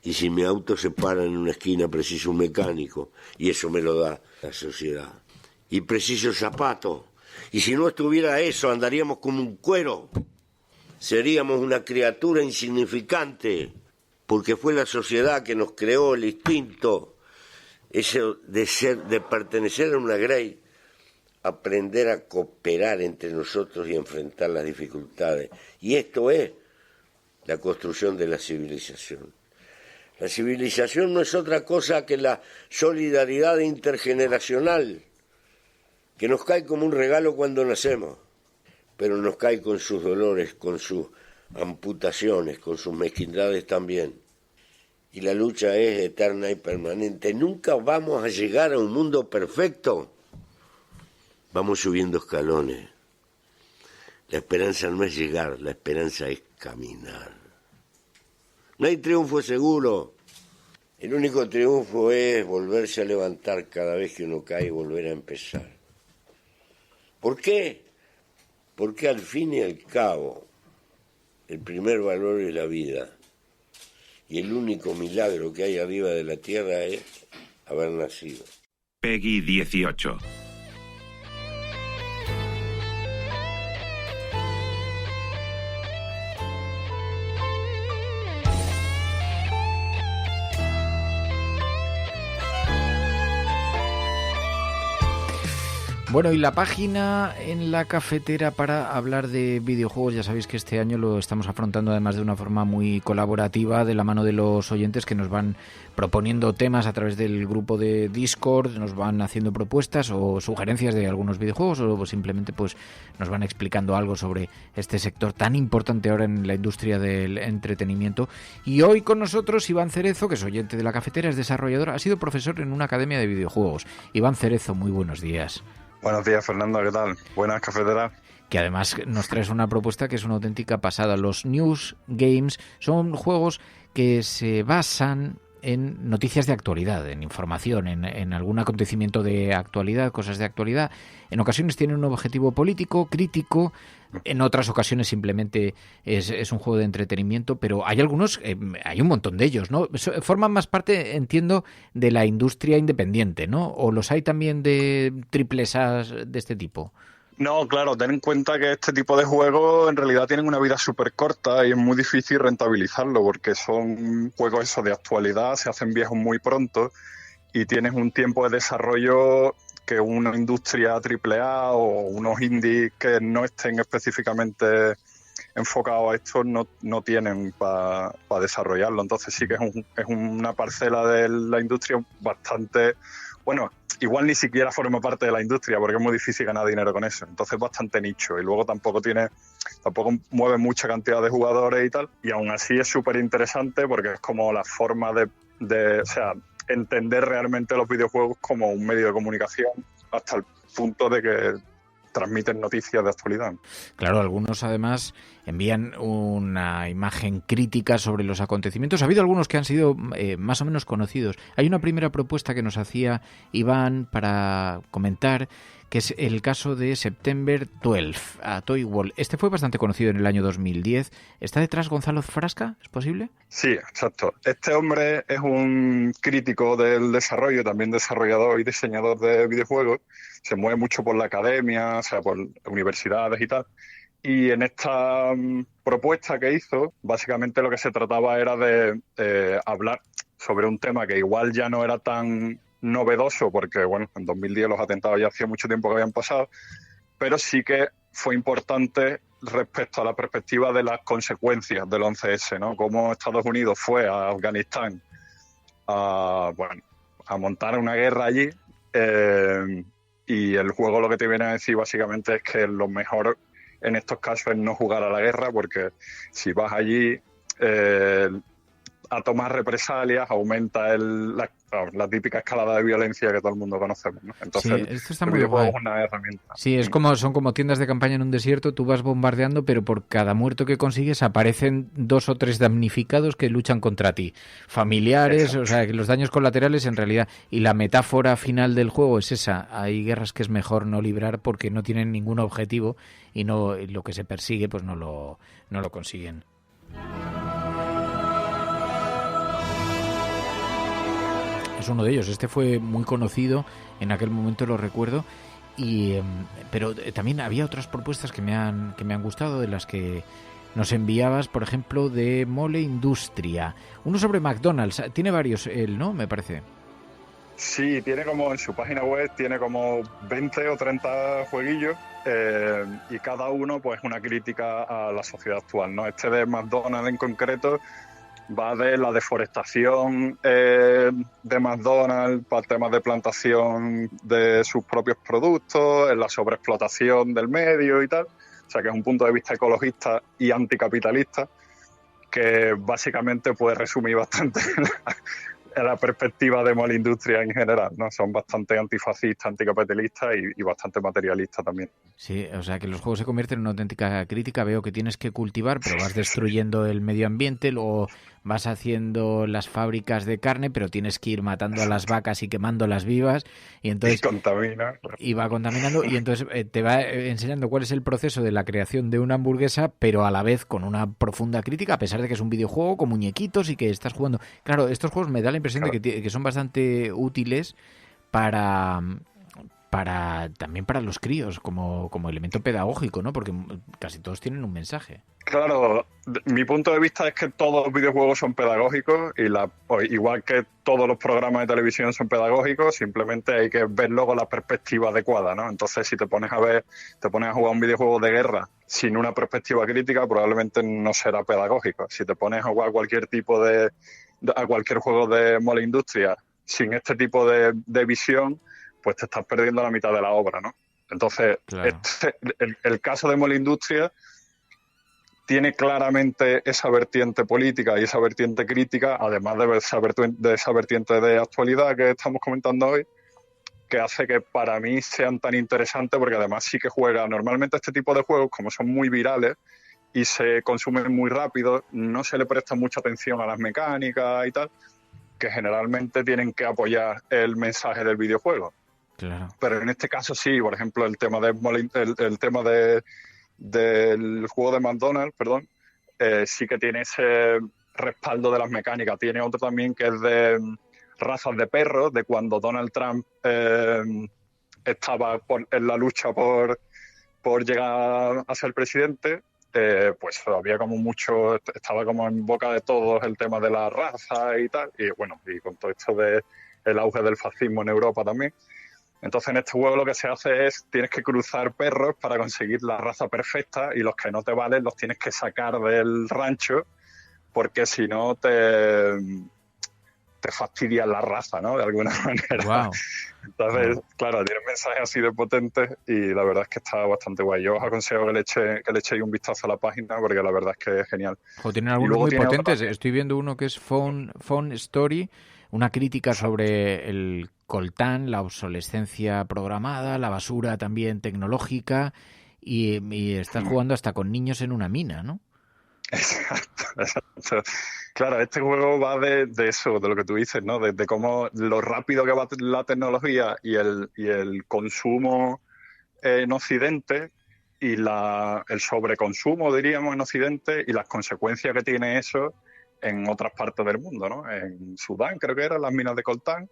S2: Y si mi auto se para en una esquina, preciso un mecánico. Y eso me lo da la sociedad. Y preciso zapatos. Y si no estuviera eso, andaríamos como un cuero. Seríamos una criatura insignificante. Porque fue la sociedad que nos creó el instinto. Eso de pertenecer a una grey, aprender a cooperar entre nosotros y enfrentar las dificultades. Y esto es la construcción de la civilización. La civilización no es otra cosa que la solidaridad intergeneracional, que nos cae como un regalo cuando nacemos, pero nos cae con sus dolores, con sus amputaciones, con sus mezquindades también. Y la lucha es eterna y permanente. Nunca vamos a llegar a un mundo perfecto. Vamos subiendo escalones. La esperanza no es llegar, la esperanza es caminar. No hay triunfo seguro. El único triunfo es volverse a levantar cada vez que uno cae y volver a empezar. ¿Por qué? Porque al fin y al cabo, el primer valor es la vida. Y el único milagro que hay arriba de la tierra es haber nacido.
S13: Peggy 18.
S28: Bueno, y la página en la cafetera para hablar de videojuegos, ya sabéis que este año lo estamos afrontando además de una forma muy colaborativa, de la mano de los oyentes que nos van proponiendo temas a través del grupo de Discord, nos van haciendo propuestas o sugerencias de algunos videojuegos o simplemente pues nos van explicando algo sobre este sector tan importante ahora en la industria del entretenimiento. Y hoy con nosotros Iván Cerezo, que es oyente de la cafetera, es desarrollador, ha sido profesor en una academia de videojuegos. Iván Cerezo, muy buenos días.
S15: Buenos días, Fernando, ¿qué tal? Buenas, cafeteras.
S28: Que además nos traes una propuesta que es una auténtica pasada. Los News Games son juegos que se basan en noticias de actualidad, en información, en algún acontecimiento de actualidad, cosas de actualidad. En ocasiones tienen un objetivo político, crítico, en otras ocasiones simplemente es un juego de entretenimiento, pero hay algunos, hay un montón de ellos, ¿no? Forman más parte, entiendo, de la industria independiente, ¿no? ¿O los hay también de triples A de este tipo?
S15: No, claro, ten en cuenta que este tipo de juegos en realidad tienen una vida súper corta y es muy difícil rentabilizarlo porque son juegos eso de actualidad, se hacen viejos muy pronto y tienes un tiempo de desarrollo que una industria AAA o unos indies que no estén específicamente enfocados a esto no tienen para desarrollarlo. Entonces sí que es una parcela de la industria bastante... Bueno, igual ni siquiera forma parte de la industria porque es muy difícil ganar dinero con eso. Entonces es bastante nicho y luego tampoco mueve mucha cantidad de jugadores y tal. Y aún así es súper interesante porque es como la forma de entender realmente los videojuegos como un medio de comunicación hasta el punto de que transmiten noticias de actualidad.
S28: Claro, algunos además envían una imagen crítica sobre los acontecimientos. Ha habido algunos que han sido más o menos conocidos. Hay una primera propuesta que nos hacía Iván para comentar, que es el caso de September 12, a Toy World. Este fue bastante conocido en el año 2010. ¿Está detrás Gonzalo Frasca? ¿Es posible?
S15: Sí, exacto. Este hombre es un crítico del desarrollo, también desarrollador y diseñador de videojuegos. Se mueve mucho por la academia, o sea, por universidades y tal. Y en esta propuesta que hizo, básicamente lo que se trataba era de hablar sobre un tema que igual ya no era tan novedoso, porque bueno, en 2010 los atentados ya hacía mucho tiempo que habían pasado, pero sí que fue importante respecto a la perspectiva de las consecuencias del 11S, ¿no? Cómo Estados Unidos fue a Afganistán a montar una guerra allí, y el juego lo que te viene a decir básicamente es que lo mejor en estos casos es no jugar a la guerra, porque si vas allí a tomar represalias aumenta la típica escalada de violencia que todo el mundo conocemos, ¿no? Entonces,
S28: sí, esto está muy guay.
S15: Es una herramienta.
S28: Sí, son como tiendas de campaña en un desierto, tú vas bombardeando, pero por cada muerto que consigues aparecen 2 o 3 damnificados que luchan contra ti. Familiares, exacto. O sea, que los daños colaterales en realidad... Y la metáfora final del juego es esa. Hay guerras que es mejor no librar porque no tienen ningún objetivo y lo que se persigue pues no lo consiguen. Es uno de ellos. Este fue muy conocido en aquel momento, lo recuerdo, pero también había otras propuestas que me han gustado, de las que nos enviabas, por ejemplo, de Mole Industria. Uno sobre McDonald's. Tiene varios él, ¿no? Me parece.
S15: Sí, tiene como en su página web tiene como 20 o 30 jueguillos, y cada uno pues una crítica a la sociedad actual, ¿no? Este de McDonald's en concreto va de la deforestación de McDonald's para temas de plantación de sus propios productos, la sobreexplotación del medio y tal. O sea que es un punto de vista ecologista y anticapitalista que básicamente puede resumir bastante la perspectiva de Mole Industria en general, ¿no? Son bastante antifascistas, anticapitalistas y bastante materialistas también.
S28: Sí, o sea que los juegos se convierten en una auténtica crítica. Veo que tienes que cultivar, pero vas destruyendo el medio ambiente, luego vas haciendo las fábricas de carne, pero tienes que ir matando a las vacas y quemándolas vivas, y entonces
S15: contamina.
S28: Y va contaminando, y entonces te va enseñando cuál es el proceso de la creación de una hamburguesa, pero a la vez con una profunda crítica, a pesar de que es un videojuego con muñequitos y que estás jugando. Claro, estos juegos me da la impresión de que son bastante útiles también para los críos, como elemento pedagógico, ¿no? Porque casi todos tienen un mensaje.
S15: Claro, mi punto de vista es que todos los videojuegos son pedagógicos igual que todos los programas de televisión son pedagógicos, simplemente hay que verlo con la perspectiva adecuada, ¿no? Entonces, si te pones a jugar un videojuego de guerra sin una perspectiva crítica, probablemente no será pedagógico. Si te pones a jugar cualquier juego de Mole Industria sin este tipo de visión, pues te estás perdiendo la mitad de la obra, ¿no? Entonces, claro. El caso de Mole Industria tiene claramente esa vertiente política y esa vertiente crítica, además de esa vertiente de actualidad que estamos comentando hoy, que hace que para mí sean tan interesantes, porque además sí que juega. Normalmente este tipo de juegos, como son muy virales y se consumen muy rápido, no se le presta mucha atención a las mecánicas y tal, que generalmente tienen que apoyar el mensaje del videojuego.
S28: Claro.
S15: Pero en este caso sí, por ejemplo, el tema del juego de McDonald's, sí que tiene ese respaldo de las mecánicas. Tiene otro también que es de razas de perros, de cuando Donald Trump estaba en la lucha por llegar a ser presidente, pues había como estaba como en boca de todos el tema de la raza y tal, y bueno, y con todo esto de el auge del fascismo en Europa también. Entonces en este juego lo que se hace es, tienes que cruzar perros para conseguir la raza perfecta, y los que no te valen los tienes que sacar del rancho, porque si no te fastidian la raza, ¿no? De alguna manera.
S28: Wow.
S15: Entonces, claro, tiene mensajes así de potentes y la verdad es que está bastante guay. Yo os aconsejo que le echéis un vistazo a la página, porque la verdad es que es genial.
S28: Tienen algunos muy potentes. Estoy viendo uno que es Phone Story, una crítica sobre el coltán, la obsolescencia programada, la basura también tecnológica, y estás jugando hasta con niños en una mina, ¿no?
S15: Exacto. Claro, este juego va de eso, de lo que tú dices, ¿no? De cómo lo rápido que va la tecnología y el consumo en Occidente, y el sobreconsumo, diríamos, en Occidente, y las consecuencias que tiene eso en otras partes del mundo, ¿no? En Sudán, creo que eran las minas de coltán,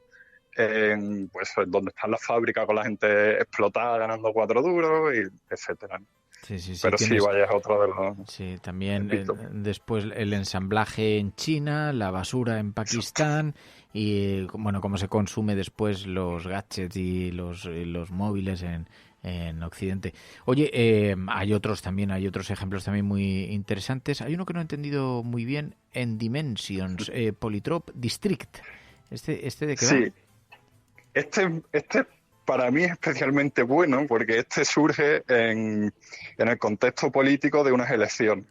S15: pues donde están las fábricas con la gente explotada ganando 4 duros, y etcétera, ¿no?
S28: Sí,
S15: pero sí, vaya, es otro de los...
S28: Sí, también después el ensamblaje en China, la basura en Pakistán, y bueno, cómo se consume después los gadgets y los móviles en en Occidente. Oye, hay otros ejemplos también muy interesantes. Hay uno que no he entendido muy bien, en Dimensions, Polytrop District. ¿Este de qué va?
S15: Sí, este para mí es especialmente bueno porque este surge en el contexto político de unas elecciones.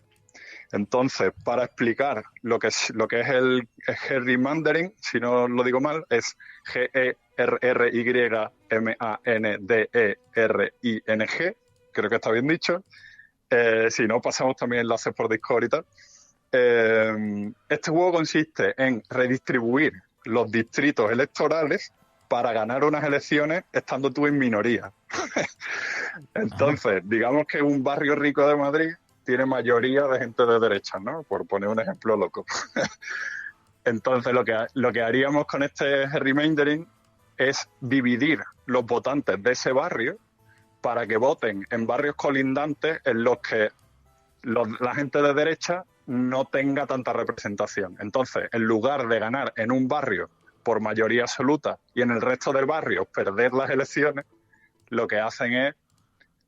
S15: Entonces, para explicar lo que es el gerrymandering, si no lo digo mal, es GERRYMANDERING, creo que está bien dicho. Si no, pasamos también enlaces por Discord y tal. Este juego consiste en redistribuir los distritos electorales para ganar unas elecciones estando tú en minoría. Entonces, digamos que un barrio rico de Madrid tiene mayoría de gente de derecha, ¿no? Por poner un ejemplo loco. Entonces, lo que haríamos con este gerrymandering es dividir los votantes de ese barrio para que voten en barrios colindantes en los que la gente de derecha no tenga tanta representación. Entonces, en lugar de ganar en un barrio por mayoría absoluta y en el resto del barrio perder las elecciones, lo que hacen es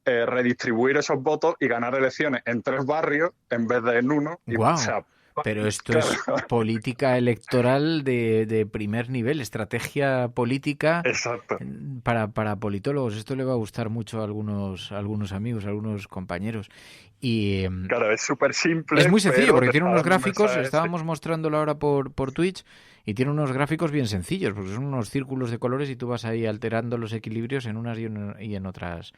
S15: redistribuir esos votos y ganar elecciones en 3 barrios en vez de en uno.
S28: ¡Guau! O sea, pero esto claro. Es política electoral de primer nivel, estrategia política.
S15: Exacto.
S28: Para politólogos. Esto le va a gustar mucho a algunos amigos, a algunos compañeros. Y
S15: claro, es súper simple.
S28: Es muy sencillo porque tiene unos gráficos, estábamos mostrándolo ahora por Twitch, y tiene unos gráficos bien sencillos, porque son unos círculos de colores y tú vas ahí alterando los equilibrios en unas y en otras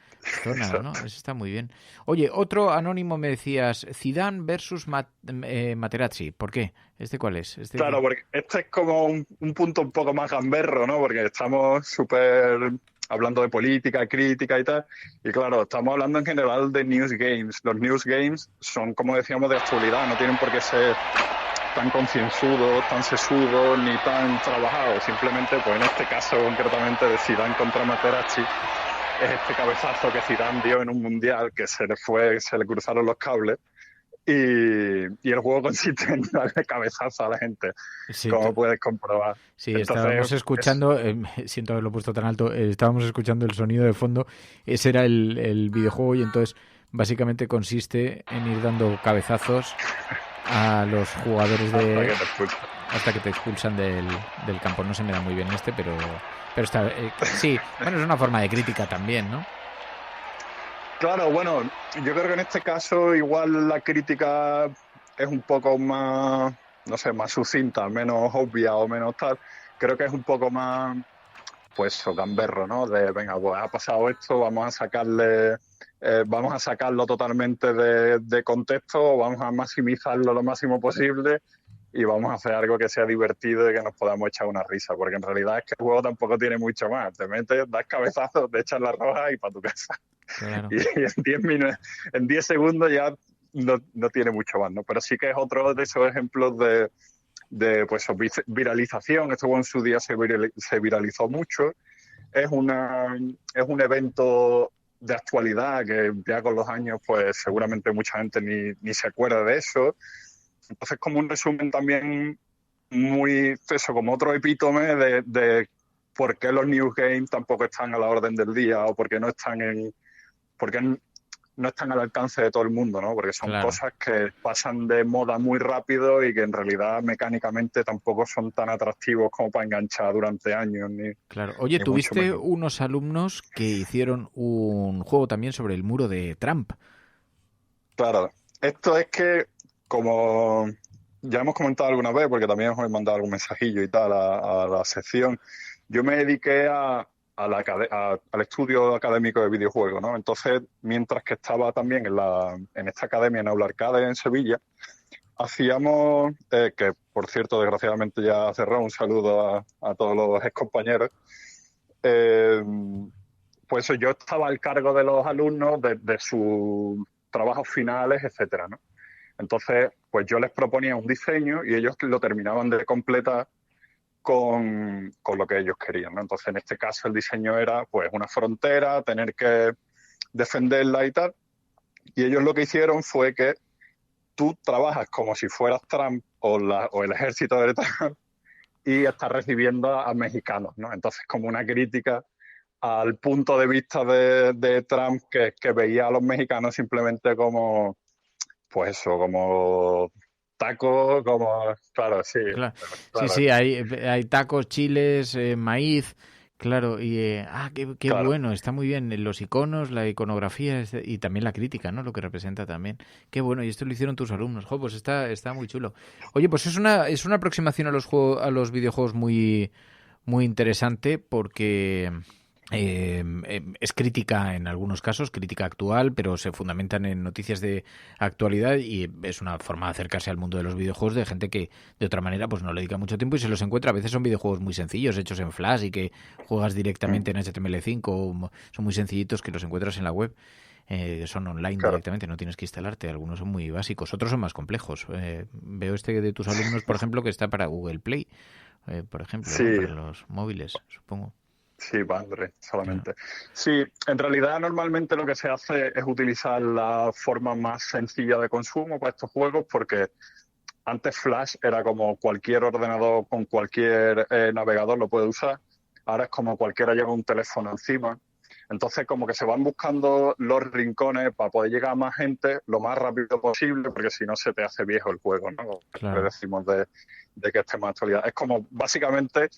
S28: zonas, ¿no? Eso está muy bien. Oye, otro anónimo me decías, Zidane versus Materazzi. ¿Por qué? ¿Este cuál es?
S15: Claro, porque este es como un punto un poco más gamberro, ¿no? Porque estamos súper hablando de política, crítica y tal. Y claro, estamos hablando en general de news games. Los news games son, como decíamos, de actualidad, no tienen por qué ser tan concienzudos, tan sesudos, ni tan trabajados. Simplemente, pues en este caso concretamente de Zidane contra Materazzi, es este cabezazo que Zidane dio en un mundial que se le cruzaron los cables. Y el juego consiste en darle cabezazo a la gente, sí, como puedes comprobar.
S28: Sí, estábamos escuchando, siento haberlo puesto tan alto, estábamos escuchando el sonido de fondo, ese era el videojuego y entonces básicamente consiste en ir dando cabezazos a los jugadores hasta que te expulsan del campo. No se me da muy bien pero está, sí, bueno, es una forma de crítica también, ¿no?
S15: Claro, bueno, yo creo que en este caso igual la crítica es un poco más, no sé, más sucinta, menos obvia o menos tal. Creo que es un poco más, pues, gamberro, ¿no? De, venga, pues ha pasado esto, vamos a sacarlo totalmente de contexto, vamos a maximizarlo lo máximo posible y vamos a hacer algo que sea divertido y que nos podamos echar una risa, porque en realidad es que el juego tampoco tiene mucho más. Te metes, das cabezazos, te echas la roja y para tu casa. Claro. Y en 10 segundos ya no tiene mucho más, ¿no? Pero sí que es otro de esos ejemplos de pues, viralización. Este juego en su día se viralizó mucho. Es un evento de actualidad que ya con los años pues seguramente mucha gente ni se acuerda de eso. Entonces, como un resumen también muy, eso, como otro epítome de por qué los new games tampoco están a la orden del día o por qué no están al alcance de todo el mundo, ¿no? Porque son cosas que pasan de moda muy rápido y que en realidad mecánicamente tampoco son tan atractivos como para enganchar durante años.
S28: Claro. Oye, tuviste unos alumnos que hicieron un juego también sobre el muro de Trump.
S15: Claro. Esto es que, como ya hemos comentado alguna vez, porque también os he mandado algún mensajillo y tal a la sección, yo me dediqué al estudio académico de videojuegos, ¿no? Entonces, mientras que estaba también en esta academia, en Aula Arcade, en Sevilla, hacíamos, que por cierto, desgraciadamente ya cerró, un saludo a todos los excompañeros, pues yo estaba al cargo de los alumnos, de sus trabajos finales, etcétera, ¿no? Entonces, pues yo les proponía un diseño y ellos lo terminaban de completar con lo que ellos querían, ¿no? Entonces, en este caso, el diseño era pues una frontera, tener que defenderla y tal. Y ellos lo que hicieron fue que tú trabajas como si fueras Trump o el ejército de Trump y estás recibiendo a mexicanos, ¿no? Entonces, como una crítica al punto de vista de Trump, que veía a los mexicanos simplemente como, pues eso, como tacos, como, claro, sí.
S28: Claro.
S15: Claro.
S28: Sí, hay tacos, chiles, maíz, claro, y qué
S15: Claro.
S28: bueno, está muy bien, los iconos, la iconografía y también la crítica, ¿no? Lo que representa también. Qué bueno, y esto lo hicieron tus alumnos, pues está muy chulo. Oye, pues es una aproximación a los videojuegos muy, muy interesante porque... es crítica en algunos casos, crítica actual, pero se fundamentan en noticias de actualidad y es una forma de acercarse al mundo de los videojuegos de gente que de otra manera pues no le dedica mucho tiempo y se los encuentra. A veces son videojuegos muy sencillos, hechos en Flash y que juegas directamente en HTML5, o son muy sencillitos que los encuentras en la web. Son online directamente, no tienes que instalarte. Algunos son muy básicos, otros son más complejos. Veo de tus alumnos, por ejemplo, que está para Google Play, por ejemplo,
S15: Sí.
S28: ¿no? Para los móviles, supongo.
S15: Sí, para Android solamente. Sí, en realidad normalmente lo que se hace es utilizar la forma más sencilla de consumo para estos juegos porque antes Flash era como cualquier ordenador con cualquier navegador lo puede usar. Ahora es como cualquiera lleva un teléfono encima. Entonces como que se van buscando los rincones para poder llegar a más gente lo más rápido posible porque si no se te hace viejo el juego, ¿no?
S28: Claro.
S15: Le decimos de que esté más actualidad. Es como básicamente...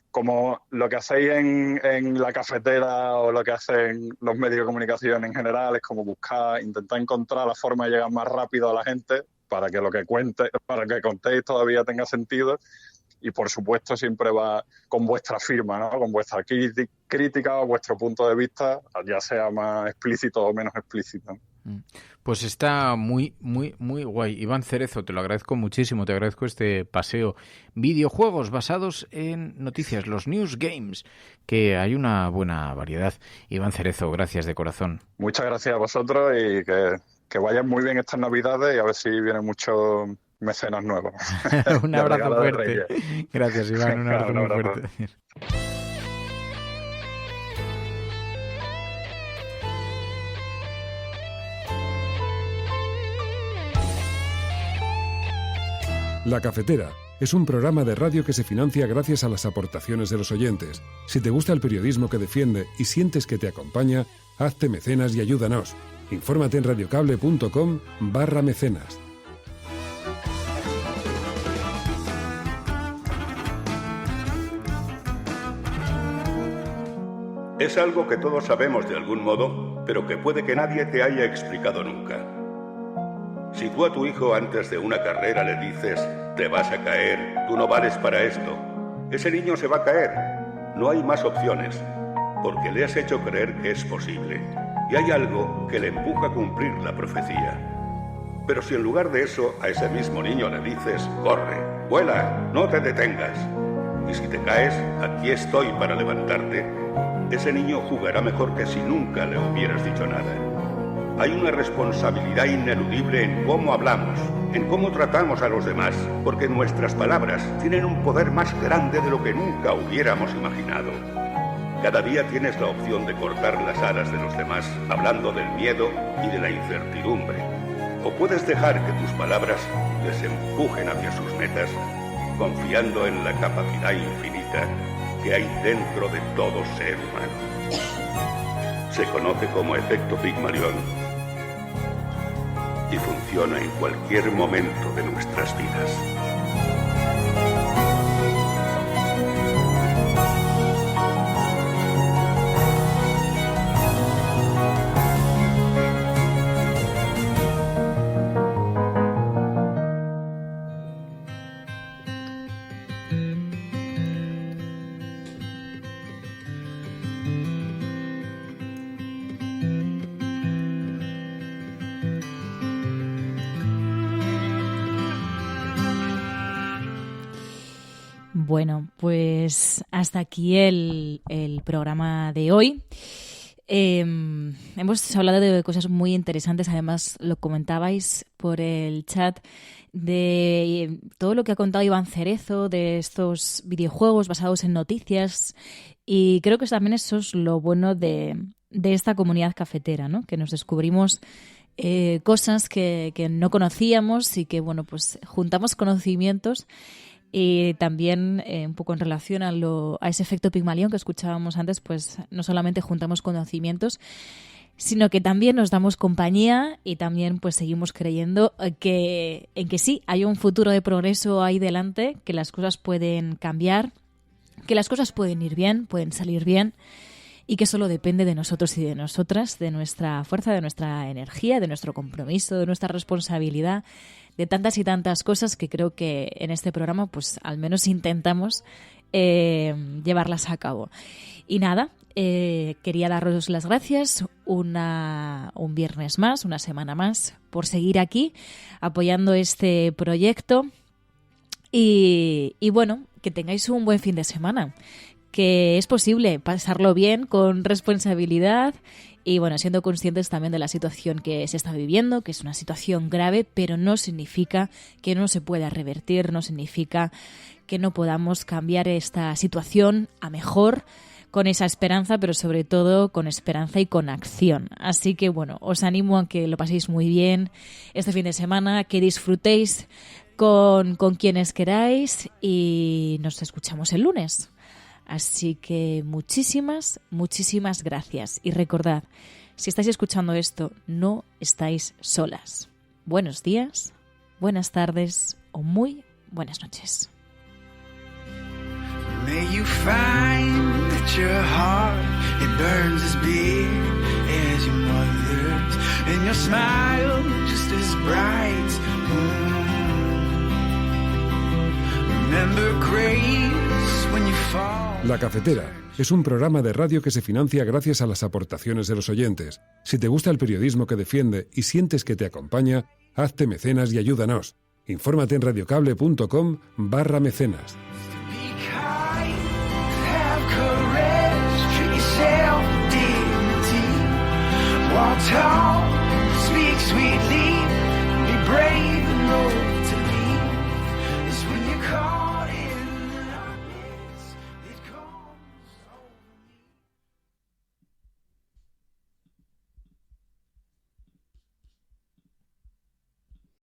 S15: como lo que hacéis en la cafetera o lo que hacen los medios de comunicación en general, es como intentar encontrar la forma de llegar más rápido a la gente para que lo que contéis todavía tenga sentido y por supuesto siempre va con vuestra firma, ¿no? Con vuestra crítica o vuestro punto de vista, ya sea más explícito o menos explícito.
S28: Pues está muy, muy, muy guay. Iván Cerezo, te lo agradezco muchísimo, te agradezco este paseo. Videojuegos basados en noticias, los News Games, que hay una buena variedad. Iván Cerezo, gracias de corazón.
S15: Muchas gracias a vosotros y que vayan muy bien estas Navidades y a ver si vienen muchos mecenas nuevos.
S28: Un abrazo fuerte. Gracias, Iván, un abrazo muy fuerte.
S1: La Cafetera es un programa de radio que se financia gracias a las aportaciones de los oyentes. Si te gusta el periodismo que defiende y sientes que te acompaña, hazte mecenas y ayúdanos. Infórmate en radiocable.com/mecenas.
S16: Es algo que todos sabemos de algún modo, pero que puede que nadie te haya explicado nunca. Si tú a tu hijo antes de una carrera le dices, te vas a caer, tú no vales para esto, ese niño se va a caer. No hay más opciones, porque le has hecho creer que es posible. Y hay algo que le empuja a cumplir la profecía. Pero si en lugar de eso a ese mismo niño le dices, corre, vuela, no te detengas. Y si te caes, aquí estoy para levantarte, ese niño jugará mejor que si nunca le hubieras dicho nada. Hay una responsabilidad ineludible en cómo hablamos, en cómo tratamos a los demás, porque nuestras palabras tienen un poder más grande de lo que nunca hubiéramos imaginado. Cada día tienes la opción de cortar las alas de los demás hablando del miedo y de la incertidumbre. O puedes dejar que tus palabras les empujen hacia sus metas, confiando en la capacidad infinita que hay dentro de todo ser humano. Se conoce como efecto Pigmalión y funciona en cualquier momento de nuestras vidas.
S18: Bueno, pues hasta aquí el programa de hoy. Hemos hablado de cosas muy interesantes, además lo comentabais por el chat, de todo lo que ha contado Iván Cerezo, de estos videojuegos basados en noticias, y creo que también eso es lo bueno de esta comunidad cafetera, ¿no? Que nos descubrimos cosas que no conocíamos y que, bueno, pues juntamos conocimientos Y también, un poco en relación a ese efecto Pigmalión que escuchábamos antes, pues no solamente juntamos conocimientos, sino que también nos damos compañía y también pues seguimos creyendo en que sí, hay un futuro de progreso ahí delante, que las cosas pueden cambiar, que las cosas pueden ir bien, pueden salir bien, y que solo depende de nosotros y de nosotras, de nuestra fuerza, de nuestra energía, de nuestro compromiso, de nuestra responsabilidad, de tantas y tantas cosas que creo que en este programa pues al menos intentamos llevarlas a cabo. Y nada, quería daros las gracias un viernes más, una semana más, por seguir aquí apoyando este proyecto y bueno, que tengáis un buen fin de semana, que es posible pasarlo bien con responsabilidad y bueno, siendo conscientes también de la situación que se está viviendo, que es una situación grave, pero no significa que no se pueda revertir, no significa que no podamos cambiar esta situación a mejor, con esa esperanza, pero sobre todo con esperanza y con acción. Así que bueno, os animo a que lo paséis muy bien este fin de semana, que disfrutéis con quienes queráis y nos escuchamos el lunes. Así que muchísimas, muchísimas gracias. Y recordad, si estáis escuchando esto, no estáis solas. Buenos días, buenas tardes o muy buenas noches.
S3: May you find that your heart, it burns as big as your mother's, and your smile just as bright. Remember grace when you fall.
S1: La Cafetera es un programa de radio que se financia gracias a las aportaciones de los oyentes. Si te gusta el periodismo que defiende y sientes que te acompaña, hazte mecenas y ayúdanos. Infórmate en radiocable.com/mecenas.